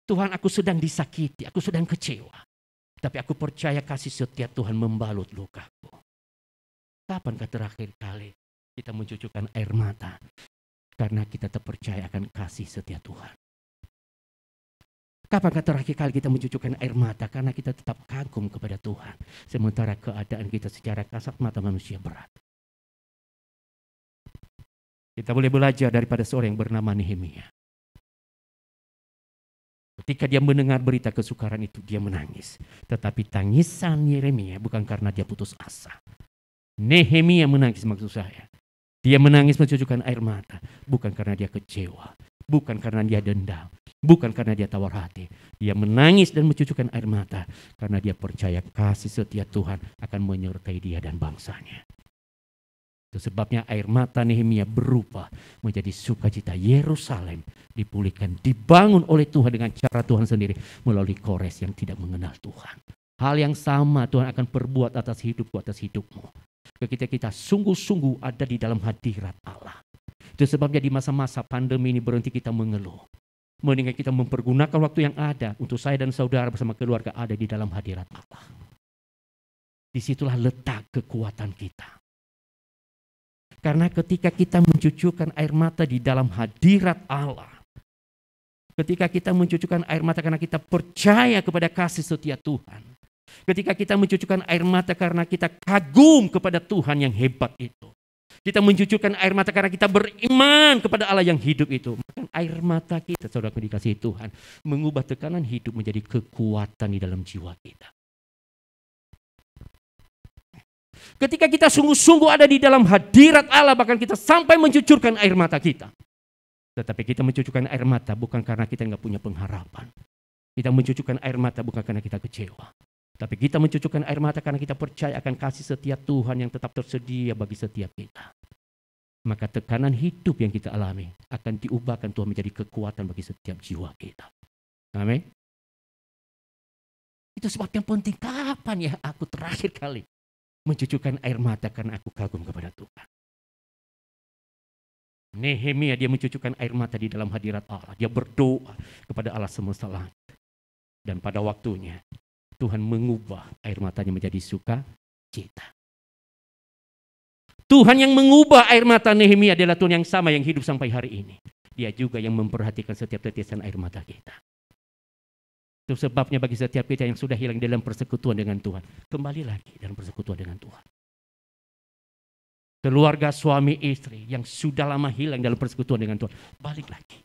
Tuhan, aku sedang disakiti, aku sedang kecewa, tapi aku percaya kasih setia Tuhan membalut lukaku. Kapankah terakhir kali kita mencucukkan air mata karena kita terpercaya akan kasih setia Tuhan? Kapankah terakhir kali kita mencucukkan air mata karena kita tetap kagum kepada Tuhan, sementara keadaan kita secara kasat mata manusia berat? Kita boleh belajar daripada seorang yang bernama Nehemia. Ketika dia mendengar berita kesukaran itu, dia menangis. Tetapi tangisan Yeremia bukan karena dia putus asa. Nehemia menangis, maksud saya. Dia menangis mencucukkan air mata. Bukan karena dia kecewa. Bukan karena dia dendam. Bukan karena dia tawar hati. Dia menangis dan mencucukkan air mata. Karena dia percaya kasih setia Tuhan akan menyertai dia dan bangsanya. Itu sebabnya air mata Nehemia berubah menjadi sukacita. Yerusalem dipulihkan, dibangun oleh Tuhan dengan cara Tuhan sendiri melalui Kores yang tidak mengenal Tuhan. Hal yang sama Tuhan akan perbuat atas hidupku, atas hidupmu. Ketika kita sungguh-sungguh ada di dalam hadirat Allah. Itu sebabnya di masa-masa pandemi ini berhenti kita mengeluh. Mendingan kita mempergunakan waktu yang ada untuk saya dan saudara bersama keluarga ada di dalam hadirat Allah. Disitulah letak kekuatan kita. Karena ketika kita mencucurkan air mata di dalam hadirat Allah, ketika kita mencucurkan air mata karena kita percaya kepada kasih setia Tuhan, ketika kita mencucurkan air mata karena kita kagum kepada Tuhan yang hebat itu, kita mencucurkan air mata karena kita beriman kepada Allah yang hidup itu, maka air mata kita, saudara dikasihi Tuhan, mengubah tekanan hidup menjadi kekuatan di dalam jiwa kita. Ketika kita sungguh-sungguh ada di dalam hadirat Allah, bahkan kita sampai mencucurkan air mata kita. Tetapi kita mencucurkan air mata bukan karena kita nggak punya pengharapan. Kita mencucurkan air mata bukan karena kita kecewa. Tapi kita mencucurkan air mata karena kita percaya akan kasih setia Tuhan yang tetap tersedia bagi setiap kita. Maka tekanan hidup yang kita alami akan diubahkan Tuhan menjadi kekuatan bagi setiap jiwa kita. Amin. Itu sebab yang penting, kapan ya aku terakhir kali mencucurkan air mata karena aku kagum kepada Tuhan. Nehemia dia mencucurkan air mata di dalam hadirat Allah. Dia berdoa kepada Allah semesta langit. Dan pada waktunya Tuhan mengubah air matanya menjadi sukacita. Tuhan yang mengubah air mata Nehemia adalah Tuhan yang sama yang hidup sampai hari ini. Dia juga yang memperhatikan setiap tetesan air mata kita. Itu sebabnya bagi setiap kita yang sudah hilang dalam persekutuan dengan Tuhan, kembali lagi dalam persekutuan dengan Tuhan. Keluarga suami istri yang sudah lama hilang dalam persekutuan dengan Tuhan, balik lagi.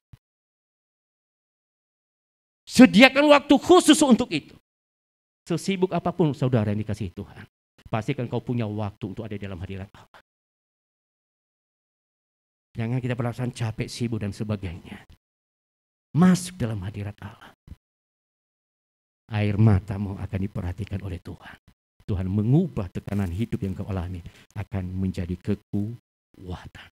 Sediakan waktu khusus untuk itu. Sesibuk apapun saudara yang dikasihi Tuhan, pastikan kau punya waktu untuk ada di dalam hadirat Allah. Jangan kita perasaan capek, sibuk dan sebagainya. Masuk dalam hadirat Allah. Air matamu akan diperhatikan oleh Tuhan. Tuhan mengubah tekanan hidup yang kau alami akan menjadi kekuatan.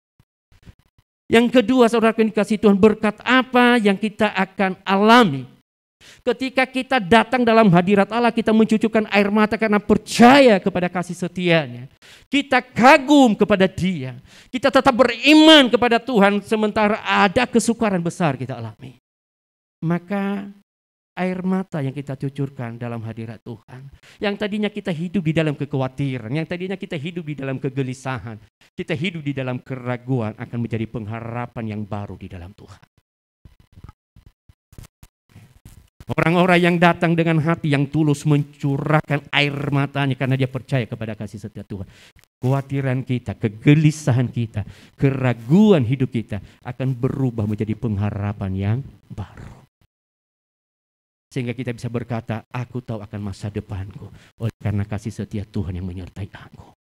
Yang kedua, saudara yang dikasihi Tuhan, berkat apa yang kita akan alami Ketika kita datang dalam hadirat Allah, kita mencucurkan air mata karena percaya kepada kasih setia-Nya. Kita kagum kepada Dia. Kita tetap beriman kepada Tuhan sementara ada kesukaran besar kita alami. Maka air mata yang kita cucurkan dalam hadirat Tuhan, yang tadinya kita hidup di dalam kekhawatiran, yang tadinya kita hidup di dalam kegelisahan, kita hidup di dalam keraguan, akan menjadi pengharapan yang baru di dalam Tuhan. Orang-orang yang datang dengan hati yang tulus mencurahkan air matanya karena dia percaya kepada kasih setia Tuhan. Kekhawatiran kita, kegelisahan kita, keraguan hidup kita akan berubah menjadi pengharapan yang baru. Sehingga kita bisa berkata, aku tahu akan masa depanku oleh karena kasih setia Tuhan yang menyertai aku.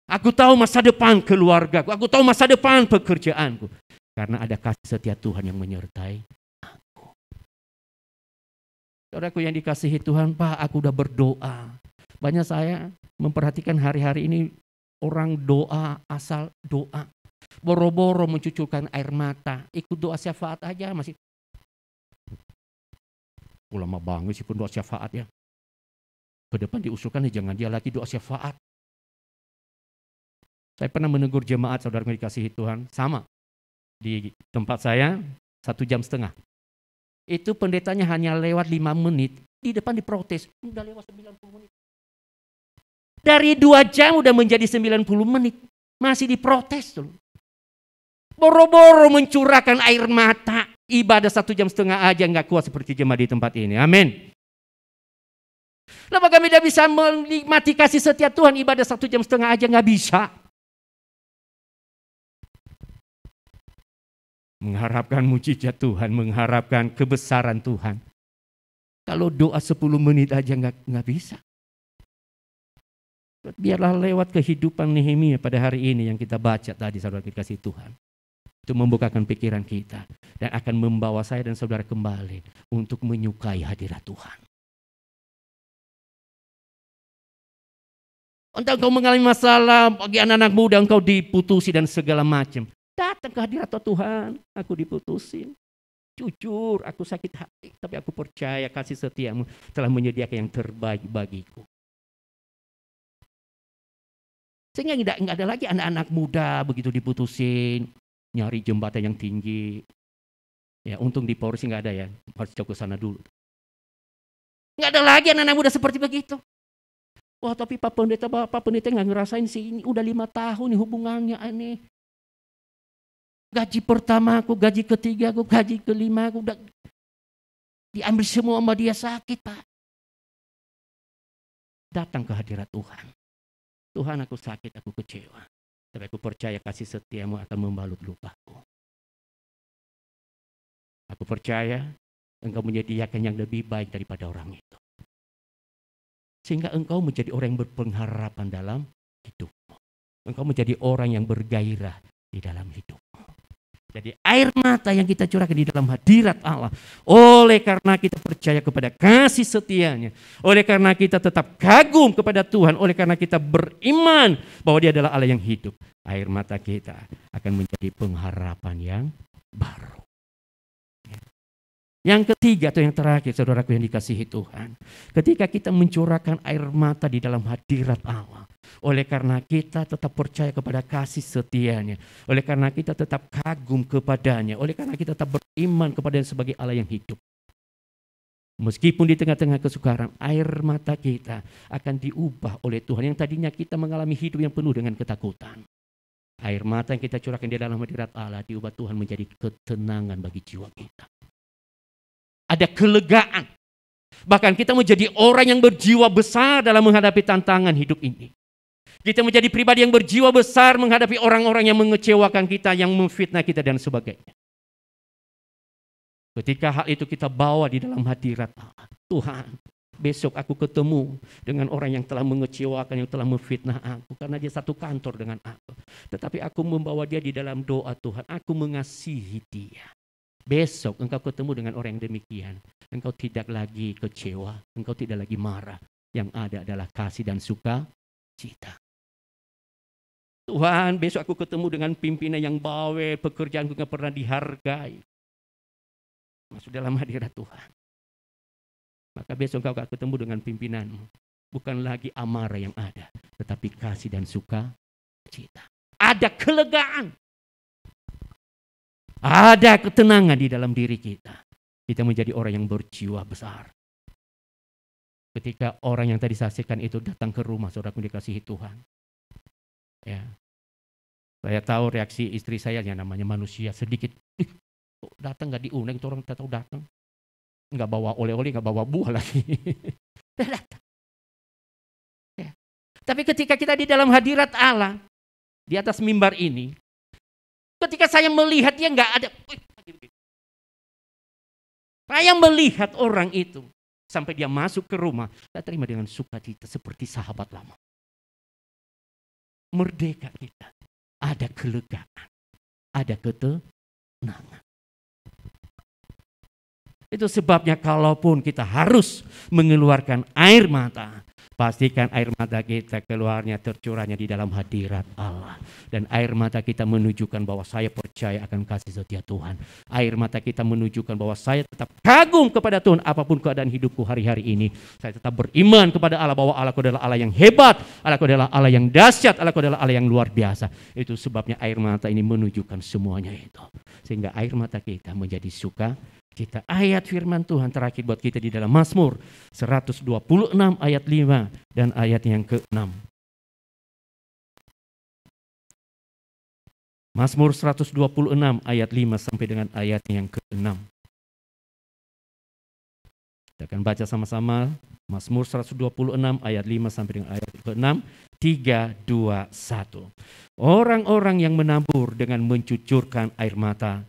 Aku tahu masa depan keluargaku, aku tahu masa depan pekerjaanku. Karena ada kasih setia Tuhan yang menyertai aku. Saudaraku yang dikasihi Tuhan, Pak, aku udah berdoa. Banyak saya memperhatikan hari-hari ini orang doa asal doa. Boro-boro mencucurkan air mata, ikut doa syafaat aja masih. Ulama banget sih pun doa syafaat ya. Ke depan diusulkan jangan dia lagi doa syafaat. Saya pernah menegur jemaat saudara dikasihi Tuhan, sama. Di tempat saya 1,5 jam. Itu pendetanya hanya lewat 5 menit. Di depan diprotes, udah lewat 90 menit. Dari 2 jam udah menjadi 90 menit. Masih diprotes dulu. Boro-boro mencurahkan air mata. Ibadah 1,5 jam aja nggak kuat seperti jemaat di tempat ini. Amin. Kenapa kami tidak bisa menikmati kasih setia Tuhan ibadah 1,5 jam aja nggak bisa? Mengharapkan mujizat Tuhan, mengharapkan kebesaran Tuhan. Kalau doa 10 menit aja nggak bisa. Biarlah lewat kehidupan Nehemia pada hari ini yang kita baca tadi saudara dikasihi Tuhan. Itu membukakan pikiran kita dan akan membawa saya dan saudara kembali untuk menyukai hadirat Tuhan. Entah engkau mengalami masalah, bagi anak-anak muda engkau diputusi dan segala macam. Datang ke hadirat Tuhan, aku diputusin. Jujur, aku sakit hati, tapi aku percaya kasih setiamu telah menyediakan yang terbaik bagiku. Sehingga nggak ada lagi anak-anak muda begitu diputusin. Nyari jembatan yang tinggi. Ya, untung di Polri nggak ada ya. Harus jauh ke sana dulu. Nggak ada lagi anak-anak muda seperti begitu. Wah, tapi Pak Pendeta nggak ngerasain sih ini. Udah 5 tahun nih hubungannya aneh. Gaji pertama aku, gaji ketiga aku, gaji kelima aku udah diambil semua sama dia, sakit Pak. Datang ke hadirat Tuhan. Tuhan, aku sakit, aku kecewa. Tapi aku percaya kasih setiamu akan membalut lukaku. Aku percaya engkau menyediakan yang lebih baik daripada orang itu. Sehingga engkau menjadi orang yang berpengharapan dalam hidupmu. Engkau menjadi orang yang bergairah di dalam hidupmu. Jadi air mata yang kita curahkan di dalam hadirat Allah. Oleh karena kita percaya kepada kasih setianya. Oleh karena kita tetap kagum kepada Tuhan. Oleh karena kita beriman bahwa Dia adalah Allah yang hidup. Air mata kita akan menjadi pengharapan yang baru. Yang ketiga atau yang terakhir saudaraku yang dikasihi Tuhan. Ketika kita mencurahkan air mata di dalam hadirat Allah. Oleh karena kita tetap percaya kepada kasih setianya. Oleh karena kita tetap kagum kepadanya. Oleh karena kita tetap beriman kepadanya sebagai Allah yang hidup. Meskipun di tengah-tengah kesukaran, air mata kita akan diubah oleh Tuhan. Yang tadinya kita mengalami hidup yang penuh dengan ketakutan. Air mata yang kita curahkan di dalam hadirat Allah diubah Tuhan menjadi ketenangan bagi jiwa kita. Ada kelegaan. Bahkan kita menjadi orang yang berjiwa besar dalam menghadapi tantangan hidup ini. Kita menjadi pribadi yang berjiwa besar menghadapi orang-orang yang mengecewakan kita, yang memfitnah kita dan sebagainya. Ketika hal itu kita bawa di dalam hadirat Allah. Tuhan, besok aku ketemu dengan orang yang telah mengecewakan, yang telah memfitnah aku. Karena dia satu kantor dengan aku. Tetapi aku membawa dia di dalam doa Tuhan. Aku mengasihi dia. Besok engkau ketemu dengan orang yang demikian. Engkau tidak lagi kecewa. Engkau tidak lagi marah. Yang ada adalah kasih dan sukacita. Tuhan, besok aku ketemu dengan pimpinan yang bawel. Pekerjaanku gak pernah dihargai. Masuk dalam hadirat Tuhan. Maka besok kau akan ketemu dengan pimpinanmu. Bukan lagi amarah yang ada, tetapi kasih dan sukacita. Ada kelegaan. Ada ketenangan di dalam diri kita. Kita menjadi orang yang berjiwa besar. Ketika orang yang tadi saksikan itu datang ke rumah, saudaraku dikasihi Tuhan. Ya. Saya tahu reaksi istri saya yang namanya manusia sedikit. Datang gak diundang, itu orang tahu datang. Nggak bawa oleh-oleh, nggak bawa buah lagi. Datang. Ya. Tapi ketika kita di dalam hadirat Allah, di atas mimbar ini, ketika saya melihat dia nggak ada. Saya melihat orang itu, sampai dia masuk ke rumah, saya terima dengan sukacita seperti sahabat lama. Merdeka kita. Ada kelegaan. Ada ketenangan. Itu sebabnya kalaupun kita harus mengeluarkan air mata, pastikan air mata kita keluarnya tercurahnya di dalam hadirat Allah. Dan air mata kita menunjukkan bahwa saya percaya akan kasih setia Tuhan. Air mata kita menunjukkan bahwa saya tetap kagum kepada Tuhan apapun keadaan hidupku hari-hari ini. Saya tetap beriman kepada Allah bahwa Allah adalah Allah yang hebat, Allah adalah Allah yang dahsyat, Allah adalah Allah yang luar biasa. Itu sebabnya air mata ini menunjukkan semuanya itu. Sehingga air mata kita menjadi kita. Ayat firman Tuhan terakhir buat kita di dalam Mazmur 126 ayat 5 dan ayat yang ke-6. Mazmur 126 ayat 5 sampai dengan ayat yang ke-6. Kita akan baca sama-sama Mazmur 126 ayat 5 sampai dengan ayat ke-6. 3, 2, 1. Orang-orang yang menabur dengan mencucurkan air mata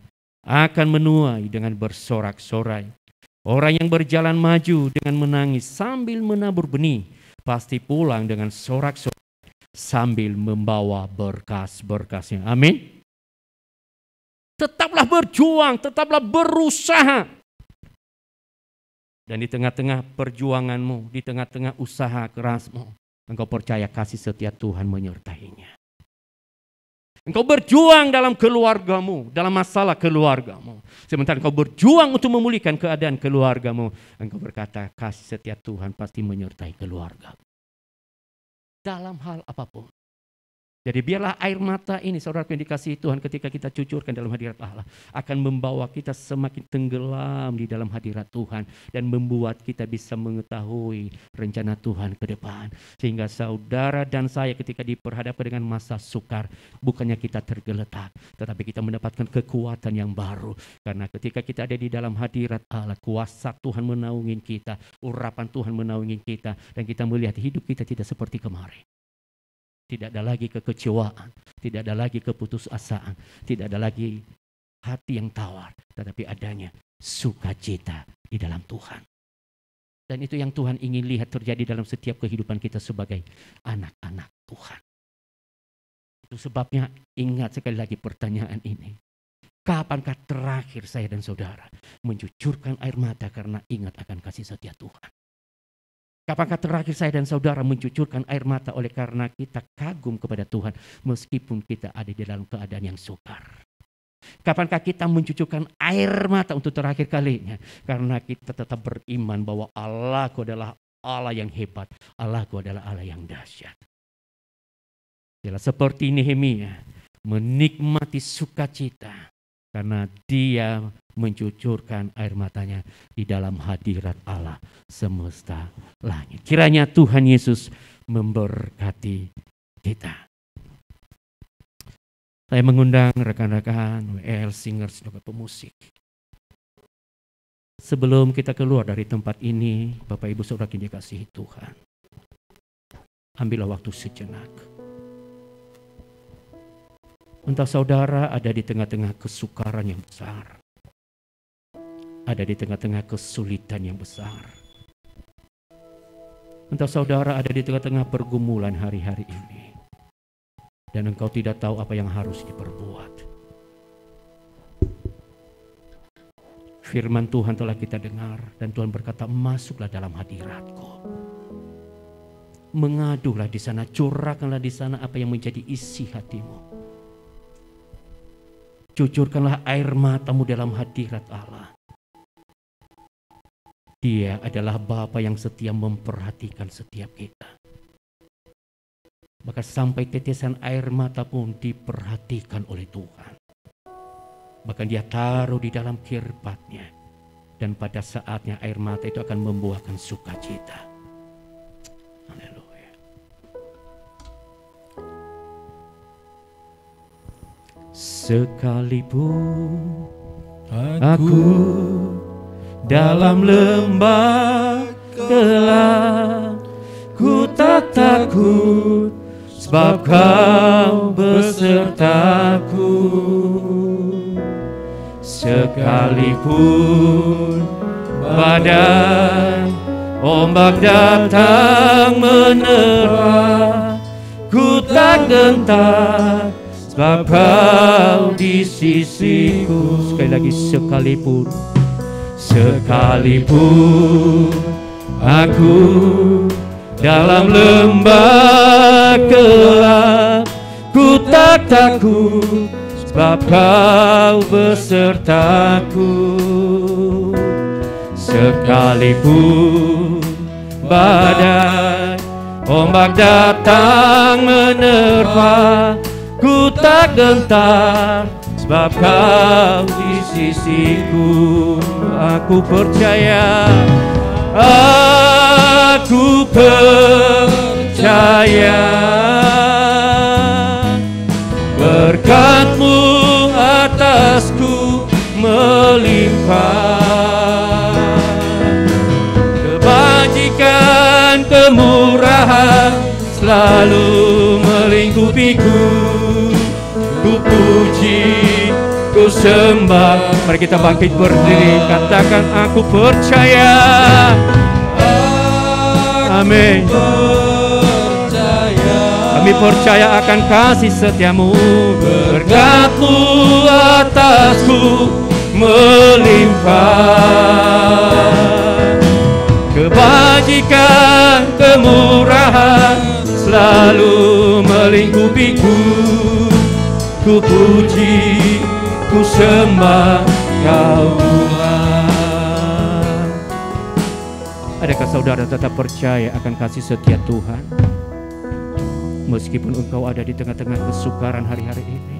akan menuai dengan bersorak-sorai. Orang yang berjalan maju dengan menangis sambil menabur benih, pasti pulang dengan sorak-sorai sambil membawa berkas-berkasnya. Amin. Tetaplah berjuang, tetaplah berusaha. Dan di tengah-tengah perjuanganmu, di tengah-tengah usaha kerasmu, engkau percaya kasih setia Tuhan menyertainya. Engkau berjuang dalam keluargamu, dalam masalah keluargamu. Sementara engkau berjuang untuk memulihkan keadaan keluargamu, engkau berkata kasih setia Tuhan pasti menyertai keluarga. Dalam hal apapun. Jadi biarlah air mata ini, saudara yang dikasihi Tuhan, ketika kita cucurkan dalam hadirat Allah, akan membawa kita semakin tenggelam di dalam hadirat Tuhan dan membuat kita bisa mengetahui rencana Tuhan ke depan. Sehingga saudara dan saya ketika diperhadapkan dengan masa sukar, bukannya kita tergeletak, tetapi kita mendapatkan kekuatan yang baru. Karena ketika kita ada di dalam hadirat Allah, kuasa Tuhan menaungi kita, urapan Tuhan menaungi kita, dan kita melihat hidup kita tidak seperti kemarin. Tidak ada lagi kekecewaan, tidak ada lagi keputusasaan, tidak ada lagi hati yang tawar, tetapi adanya sukacita di dalam Tuhan. Dan itu yang Tuhan ingin lihat terjadi dalam setiap kehidupan kita sebagai anak-anak Tuhan. Itu sebabnya ingat sekali lagi pertanyaan ini. Kapankah terakhir saya dan saudara mencucurkan air mata karena ingat akan kasih setia Tuhan? Kapankah terakhir saya dan saudara mencucurkan air mata oleh karena kita kagum kepada Tuhan meskipun kita ada di dalam keadaan yang sukar? Kapankah kita mencucurkan air mata untuk terakhir kalinya karena kita tetap beriman bahwa Allahku adalah Allah yang hebat, Allahku adalah Allah yang dahsyat. Jelas seperti Nehemia menikmati sukacita karena dia mencucurkan air matanya di dalam hadirat Allah semesta langit. Kiranya Tuhan Yesus memberkati kita. Saya mengundang rekan-rekan WL Singers juga pemusik. Sebelum kita keluar dari tempat ini, Bapak Ibu Saudara yang dikasihi Tuhan, ambillah waktu sejenak. Entah saudara ada di tengah-tengah kesukaran yang besar, ada di tengah-tengah kesulitan yang besar. Entah saudara ada di tengah-tengah pergumulan hari-hari ini, dan engkau tidak tahu apa yang harus diperbuat. Firman Tuhan telah kita dengar, dan Tuhan berkata, masuklah dalam hadiratku. Mengaduhlah di sana, curahkanlah di sana apa yang menjadi isi hatimu. Cucurkanlah air matamu dalam hadirat Allah. Dia adalah Bapa yang setia memperhatikan setiap kita. Maka sampai tetesan air mata pun diperhatikan oleh Tuhan. Bahkan dia taruh di dalam kirbatnya. Dan pada saatnya air mata itu akan membuahkan sukacita. Haleluya. Sekalipun aku dalam lembah gelap, ku tak takut, sebab Kau besertaku. Sekalipun badai ombak datang menerpa, ku tak gentar, sebab Kau di sisiku. Sekali lagi, sekalipun aku dalam lembah gelap, ku tak takut, sebab Kau besertaku. Sekalipun badai ombak datang menerpa, ku tak gentar, sebab Kau di sisiku. Aku percaya, aku percaya, berkat-Mu atasku melimpah. Kebajikan, kemurahan selalu melingkupiku. Ku puji, ku sembah. Mari kita bangkit berdiri, katakan aku percaya. Amin. Kami percaya akan kasih setia-Mu, berkat-Mu atasku melimpah. Kebajikan, kemurahan selalu melingkupiku. Ku puji, ku sembah Kau Tuhan. Adakah saudara tetap percaya akan kasih setia Tuhan? Meskipun engkau ada di tengah-tengah kesukaran hari-hari ini.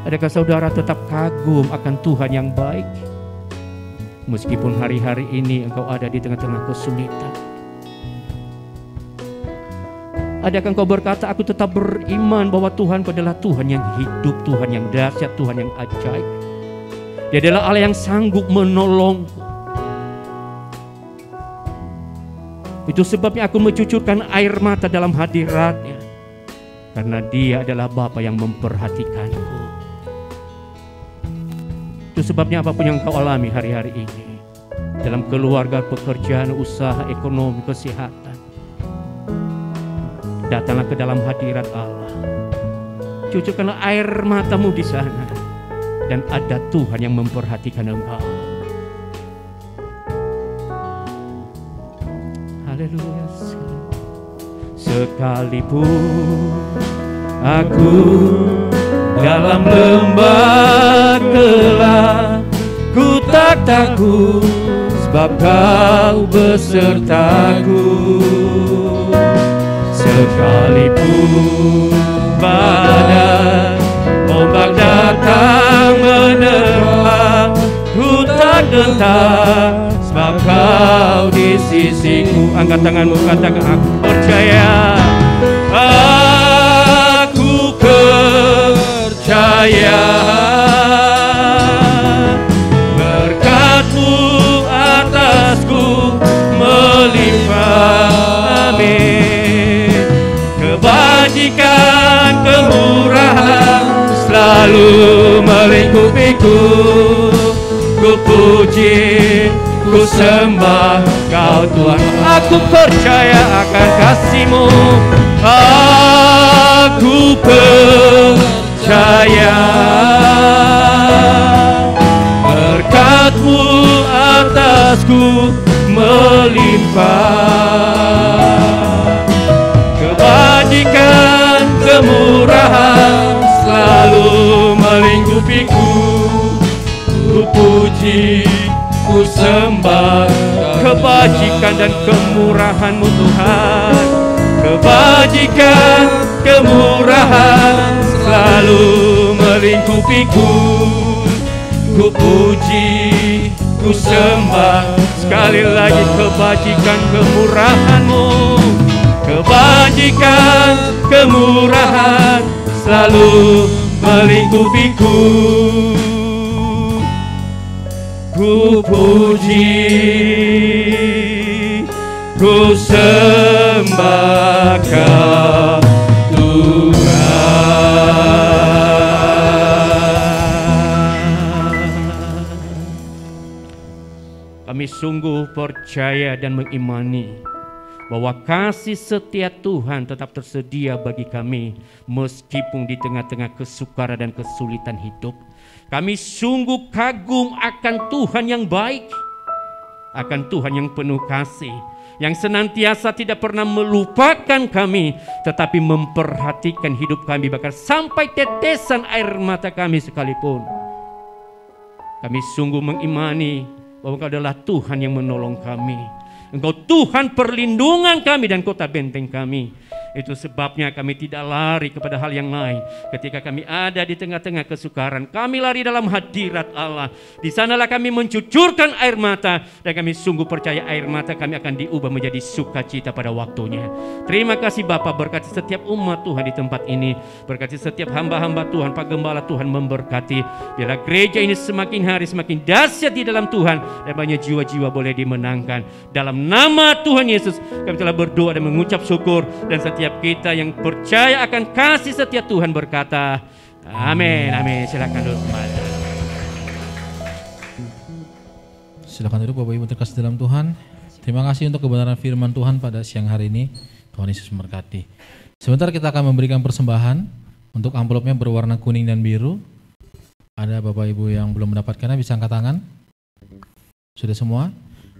Adakah saudara tetap kagum akan Tuhan yang baik? Meskipun hari-hari ini engkau ada di tengah-tengah kesulitan. Adakah engkau berkata, aku tetap beriman bahwa Tuhan adalah Tuhan yang hidup, Tuhan yang dahsyat, Tuhan yang ajaib. Dia adalah Allah yang sanggup menolongku. Itu sebabnya aku mencucurkan air mata dalam hadirat-Nya. Karena Dia adalah Bapa yang memperhatikanku. Itu sebabnya apapun yang kau alami hari-hari ini, dalam keluarga, pekerjaan, usaha, ekonomi, kesehatan, datanglah ke dalam hadirat Allah. Cucurkanlah air matamu di sana. Dan ada Tuhan yang memperhatikan engkau. Haleluya. Sekalipun aku dalam lembah gelap, ku tak takut, sebab Kau besertaku. Sekalipun badai ombak datang menerpa, ku tak gentar, sebab Kau di sisiku. Angkat tanganmu, katakan aku percaya. Aku percaya, berkat-Mu atasku melimpah. Amin. Kebajikan, kemurahan selalu melingkupiku. Ku puji, ku sembah Kau Tuhan. Aku percaya akan kasih-Mu. Aku percaya, berkat-Mu atasku melimpah. Kebajikan, kemurahan selalu melingkupiku. Ku puji, ku sembah kebajikan dan kemurahan-Mu Tuhan. Kebajikan, kemurahan selalu melingkupiku. Ku puji, ku sembah sekali lagi kebajikan kemurahan-Mu. Kebajikan, kemurahan selalu melingkupiku. Ku puji, ku sembah Kami sungguh percaya dan mengimani bahwa kasih setia Tuhan tetap tersedia bagi kami meskipun di tengah-tengah kesukaran dan kesulitan hidup. Kami sungguh kagum akan Tuhan yang baik, akan Tuhan yang penuh kasih, yang senantiasa tidak pernah melupakan kami, tetapi memperhatikan hidup kami bahkan sampai tetesan air mata kami sekalipun. Kami sungguh mengimani bahwa Engkau adalah Tuhan yang menolong kami. Engkau Tuhan perlindungan kami dan kota benteng kami. Itu sebabnya kami tidak lari kepada hal yang lain. Ketika kami ada di tengah-tengah kesukaran, kami lari dalam hadirat Allah. Di sanalah kami mencucurkan air mata, dan kami sungguh percaya air mata kami akan diubah menjadi sukacita pada waktunya. Terima kasih Bapa, berkati setiap umat Tuhan di tempat ini. Berkati setiap hamba-hamba Tuhan, Pak Gembala Tuhan memberkati. Biarlah gereja ini semakin hari semakin dahsyat di dalam Tuhan, dan banyak jiwa-jiwa boleh dimenangkan. Dalam nama Tuhan Yesus kami telah berdoa dan mengucap syukur, dan setiap kita yang percaya akan kasih setia Tuhan berkata, amin, amin. Silakan duduk kembali. Silakan duduk Bapak Ibu terkasih dalam Tuhan. Terima kasih untuk kebenaran firman Tuhan pada siang hari ini. Tuhan Yesus memberkati. Sebentar kita akan memberikan persembahan. Untuk amplopnya berwarna kuning dan biru. Ada Bapak Ibu yang belum mendapatkannya bisa angkat tangan. Sudah semua?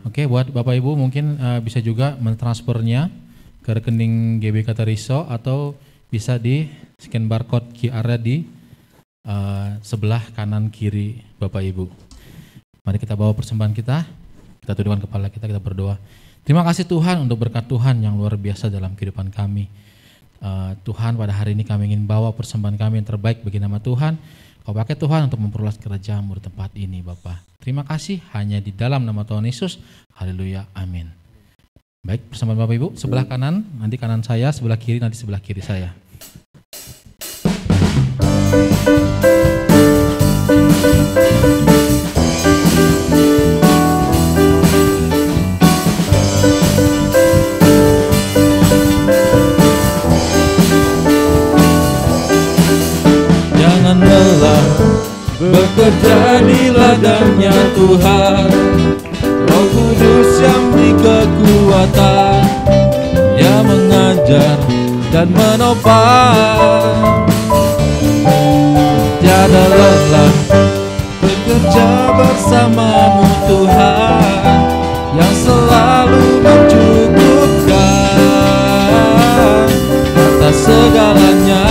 Oke, buat Bapak Ibu mungkin bisa juga mentransfernya ke rekening GBK Teriso atau bisa di scan barcode QR di sebelah kanan kiri Bapak Ibu. Mari kita bawa persembahan kita tundukkan kepala kita berdoa. Terima kasih Tuhan untuk berkat Tuhan yang luar biasa dalam kehidupan kami. Tuhan, pada hari ini kami ingin bawa persembahan kami yang terbaik bagi nama Tuhan. Kau pakai Tuhan untuk memperluas kerajaan-Mu di tempat ini Bapa. Terima kasih hanya di dalam nama Tuhan Yesus. Haleluya, amin. Baik, persembahan Bapak Ibu, sebelah kanan, nanti kanan saya, sebelah kiri, nanti sebelah kiri saya. Jangan lelah bekerja di ladangnya Tuhan. Roh Kudus yang beri kekuatan, Dia mengajar dan menopang. Tiada lelah bekerja bersamamu Tuhan, yang selalu mencukupkan atas segalanya.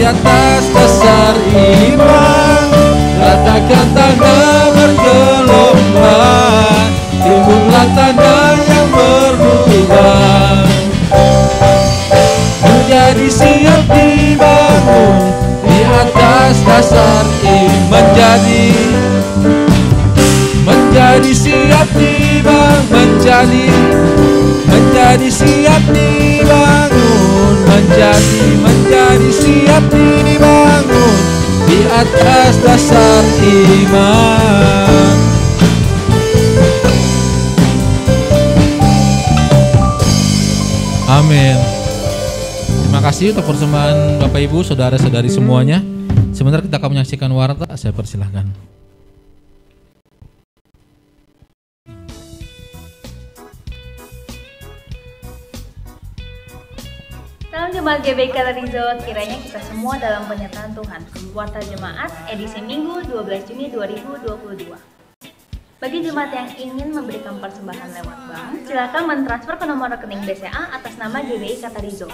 Atas dasar iman, ratakan tanah bergelombang, timbunlah tanah yang berlubang. Menjadi siap dibangun di atas dasar iman, menjadi siap dibangun, menjadi siap dibangun, menjadi siap dibangun di atas dasar iman. Amin. Terima kasih untuk persembahan Bapak Ibu, saudara-saudari semuanya. Sebentar kita akan menyaksikan warta, saya persilahkan. Salam Jemaat GBK Teriso, kiranya kita semua dalam penyertaan Tuhan. Warta Jemaat edisi Minggu 12 Juni 2022. Bagi jemaat yang ingin memberikan persembahan lewat bank, silakan mentransfer ke nomor rekening BCA atas nama GBI Katarizo.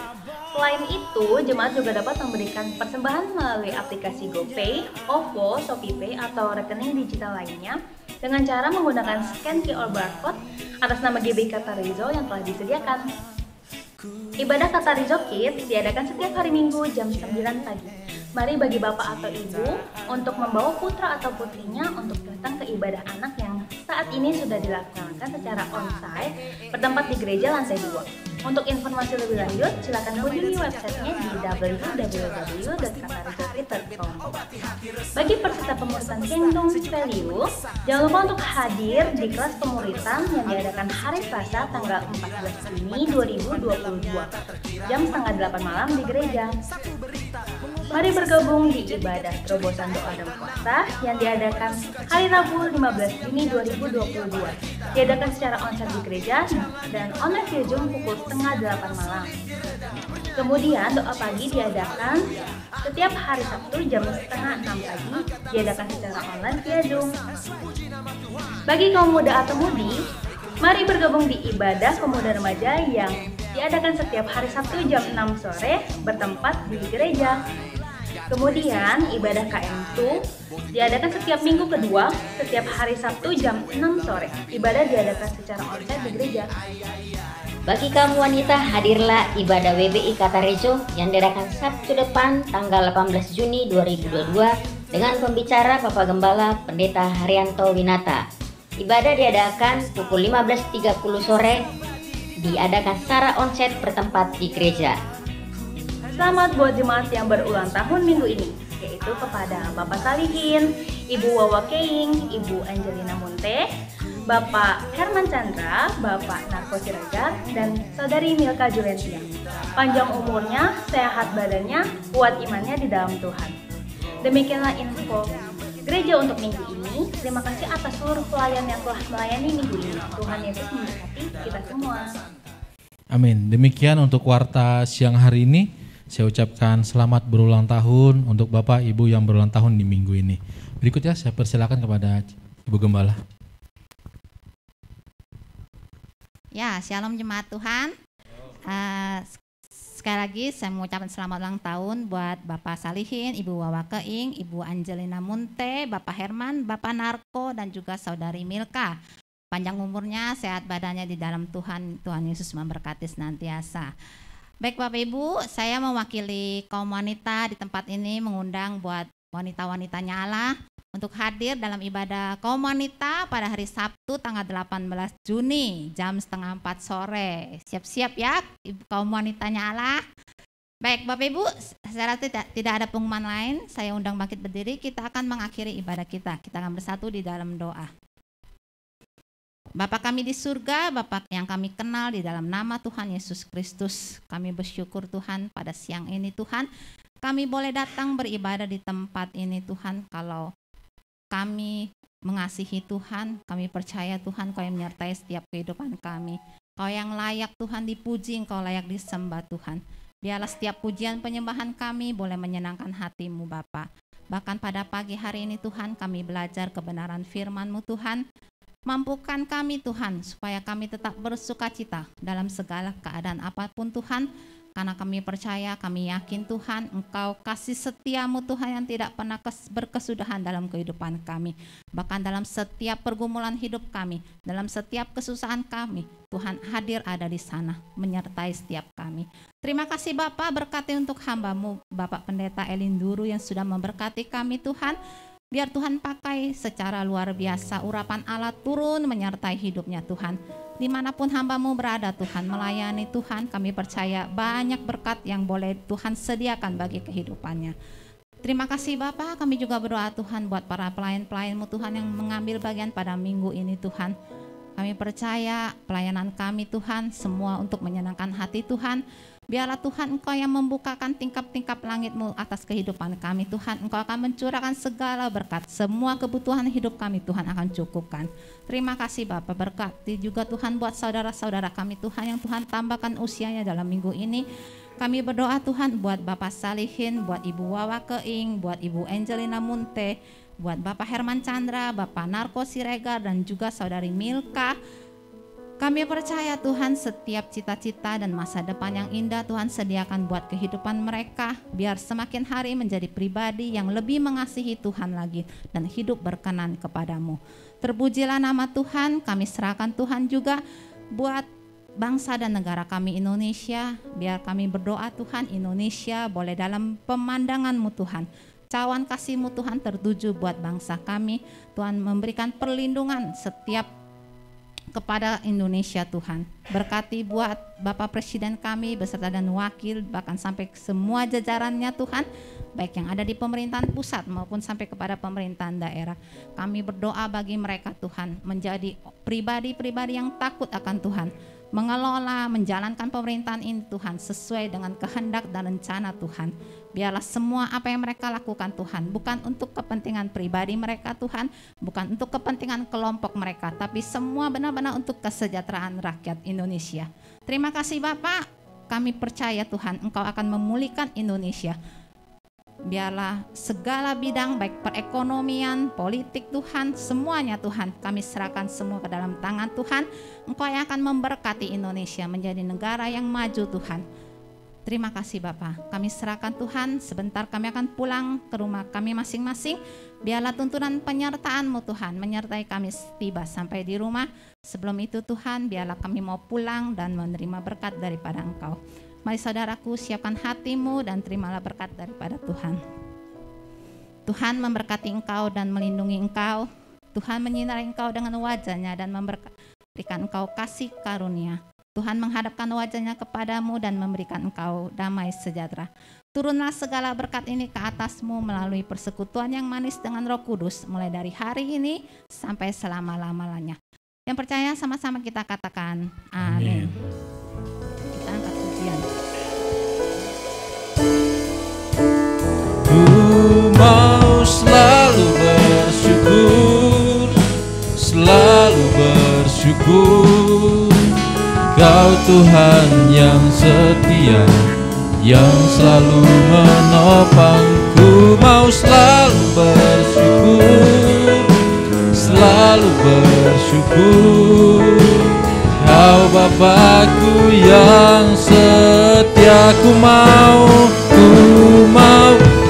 Selain itu, jemaat juga dapat memberikan persembahan melalui aplikasi GoPay, OVO, ShopeePay, atau rekening digital lainnya dengan cara menggunakan scan QR barcode atas nama GBI Katarizo yang telah disediakan. Ibadah Katarizo Kids diadakan setiap hari Minggu jam 9 pagi. Mari bagi bapak atau ibu untuk membawa putra atau putrinya untuk datang ke ibadah anak yang saat ini sudah dilaksanakan secara onsite bertempat di gereja lantai 2. Untuk informasi lebih lanjut, silakan kunjungi websitenya di www.katarizotwitter.com. Bagi peserta pemuritan Kingdom Value, jangan lupa untuk hadir di kelas pemuritan yang diadakan hari Selasa tanggal 14 Juni 2022, jam setengah 8 malam di gereja. Mari bergabung di ibadah terobosan doa dan puasa yang diadakan hari Rabu 15 Juni 2022. Diadakan secara onsite di gereja dan online via Zoom pukul setengah 8 malam. Kemudian doa pagi diadakan setiap hari Sabtu jam setengah 6 pagi, diadakan secara online via Zoom. Bagi kaum muda atau mudi, mari bergabung di ibadah pemuda remaja yang diadakan setiap hari Sabtu jam 6 sore bertempat di gereja. Kemudian ibadah KM2 diadakan setiap minggu kedua setiap hari Sabtu jam 6 sore. Ibadah diadakan secara onsite di gereja. Bagi kaum wanita, hadirlah ibadah WBI Katarizo yang diadakan Sabtu depan tanggal 18 Juni 2022 dengan pembicara Bapak Gembala Pendeta Haryanto Winata. Ibadah diadakan pukul 15.30 sore, diadakan secara onsite bertempat di gereja. Selamat buat jemaat yang berulang tahun minggu ini, yaitu kepada Bapak Salihin, Ibu Wawa Keing, Ibu Angelina Munte, Bapak Herman Chandra, Bapak Narko Sirajat, dan Saudari Milka Julentia. Panjang umurnya, sehat badannya, kuat imannya di dalam Tuhan. Demikianlah info gereja untuk minggu ini. Terima kasih atas seluruh pelayan yang telah melayani minggu ini. Tuhan Yesus memberkati kita semua. Amin. Demikian untuk warta siang hari ini. Saya ucapkan selamat berulang tahun untuk Bapak Ibu yang berulang tahun di minggu ini. Berikutnya saya persilakan kepada Ibu Gembala. Ya, shalom jemaat Tuhan. Sekali lagi saya mengucapkan selamat ulang tahun buat Bapak Salihin, Ibu Wawa Keing, Ibu Angelina Munte, Bapak Herman, Bapak Narko, dan juga Saudari Milka. Panjang umurnya, sehat badannya di dalam Tuhan. Tuhan Yesus memberkati senantiasa. Baik Bapak Ibu, saya mewakili kaum wanita di tempat ini mengundang buat wanita-wanitanya Allah untuk hadir dalam ibadah kaum wanita pada hari Sabtu tanggal 18 Juni jam setengah 4 sore. Siap-siap ya kaum wanitanya Allah. Baik Bapak Ibu, secara tidak ada pengumuman lain, saya undang bangkit berdiri, kita akan mengakhiri ibadah kita. Kita akan bersatu di dalam doa. Bapa kami di surga, Bapa yang kami kenal di dalam nama Tuhan Yesus Kristus, kami bersyukur Tuhan pada siang ini Tuhan, kami boleh datang beribadah di tempat ini Tuhan. Kalau kami mengasihi Tuhan, kami percaya Tuhan Kau yang menyertai setiap kehidupan kami. Kau yang layak Tuhan dipuji, Engkau layak disembah Tuhan. Biarlah setiap pujian penyembahan kami boleh menyenangkan hati-Mu Bapa. Bahkan pada pagi hari ini Tuhan, kami belajar kebenaran firman-Mu Tuhan. Mampukan kami Tuhan supaya kami tetap bersukacita dalam segala keadaan apapun Tuhan, karena kami percaya, kami yakin Tuhan Engkau kasih setia-Mu Tuhan yang tidak pernah berkesudahan dalam kehidupan kami. Bahkan dalam setiap pergumulan hidup kami, dalam setiap kesusahan kami, Tuhan hadir ada di sana menyertai setiap kami. Terima kasih Bapak, berkati untuk hamba-Mu Bapak Pendeta Elinduru yang sudah memberkati kami Tuhan. Biar Tuhan pakai secara luar biasa urapan Allah turun menyertai hidupnya Tuhan. Dimanapun hamba-Mu berada Tuhan, melayani Tuhan, kami percaya banyak berkat yang boleh Tuhan sediakan bagi kehidupannya. Terima kasih Bapak, kami juga berdoa Tuhan buat para pelayan-pelayan-Mu Tuhan yang mengambil bagian pada minggu ini Tuhan. Kami percaya pelayanan kami Tuhan semua untuk menyenangkan hati Tuhan. Biarlah Tuhan Engkau yang membukakan tingkap-tingkap langit-Mu atas kehidupan kami Tuhan. Engkau akan mencurahkan segala berkat. Semua kebutuhan hidup kami Tuhan akan cukupkan. Terima kasih Bapak, berkati juga Tuhan buat saudara-saudara kami Tuhan yang Tuhan tambahkan usianya dalam minggu ini. Kami berdoa Tuhan buat Bapak Salihin, buat Ibu Wawa Keing, buat Ibu Angelina Munte, buat Bapak Herman Chandra, Bapak Narko Siregar, dan juga Saudari Milka. Kami percaya Tuhan setiap cita-cita dan masa depan yang indah Tuhan sediakan buat kehidupan mereka, biar semakin hari menjadi pribadi yang lebih mengasihi Tuhan lagi dan hidup berkenan kepadamu. Terpujilah nama Tuhan. Kami serahkan Tuhan juga buat bangsa dan negara kami Indonesia, biar kami berdoa Tuhan Indonesia boleh dalam pemandangan-Mu Tuhan. Cawan kasih-Mu Tuhan tertuju buat bangsa kami. Tuhan memberikan perlindungan setiap kepada Indonesia Tuhan. Berkati buat Bapak Presiden kami beserta dan wakil, bahkan sampai semua jajarannya Tuhan, baik yang ada di pemerintahan pusat maupun sampai kepada pemerintahan daerah. Kami berdoa bagi mereka Tuhan, menjadi pribadi-pribadi yang takut akan Tuhan, mengelola, menjalankan pemerintahan ini Tuhan sesuai dengan kehendak dan rencana Tuhan. Biarlah semua apa yang mereka lakukan Tuhan bukan untuk kepentingan pribadi mereka Tuhan, bukan untuk kepentingan kelompok mereka, tapi semua benar-benar untuk kesejahteraan rakyat Indonesia. Terima kasih Bapak, kami percaya Tuhan Engkau akan memulihkan Indonesia. Biarlah segala bidang baik perekonomian, politik Tuhan, semuanya Tuhan kami serahkan semua ke dalam tangan Tuhan. Engkau yang akan memberkati Indonesia menjadi negara yang maju Tuhan. Terima kasih Bapak, kami serahkan Tuhan. Sebentar kami akan pulang ke rumah kami masing-masing. Biarlah tuntunan penyertaan-Mu Tuhan menyertai kami tiba sampai di rumah. Sebelum itu Tuhan, biarlah kami mau pulang dan menerima berkat daripada Engkau. Mari saudaraku, siapkan hatimu dan terimalah berkat daripada Tuhan. Tuhan memberkati engkau dan melindungi engkau. Tuhan menyinari engkau dengan wajah-Nya dan memberikan engkau kasih karunia. Tuhan menghadapkan wajah-Nya kepadamu dan memberikan engkau damai sejahtera. Turunlah segala berkat ini ke atasmu melalui persekutuan yang manis dengan Roh Kudus mulai dari hari ini sampai selama-lamanya. Yang percaya sama-sama kita katakan amin. Kita angkat pujian. Ku mau selalu bersyukur, selalu bersyukur. Kau Tuhan yang setia, yang selalu menopangku. Mau selalu bersyukur, selalu bersyukur. Kau Bapakku yang setia. Ku mau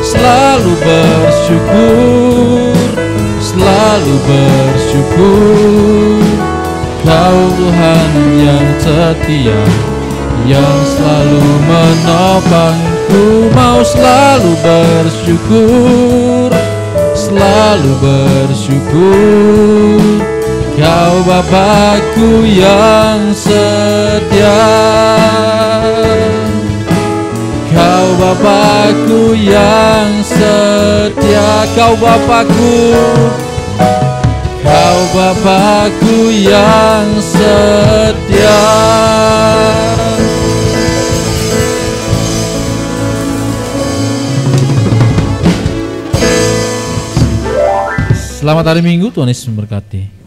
selalu bersyukur, selalu bersyukur. Kau Tuhan yang setia, yang selalu menopangku. Mau selalu bersyukur, selalu bersyukur. Kau Bapakku yang setia, Kau Bapakku yang setia. Kau Bapakku, Kau Bapakku yang setia. Selamat hari Minggu, Tuhan Yesus memberkati.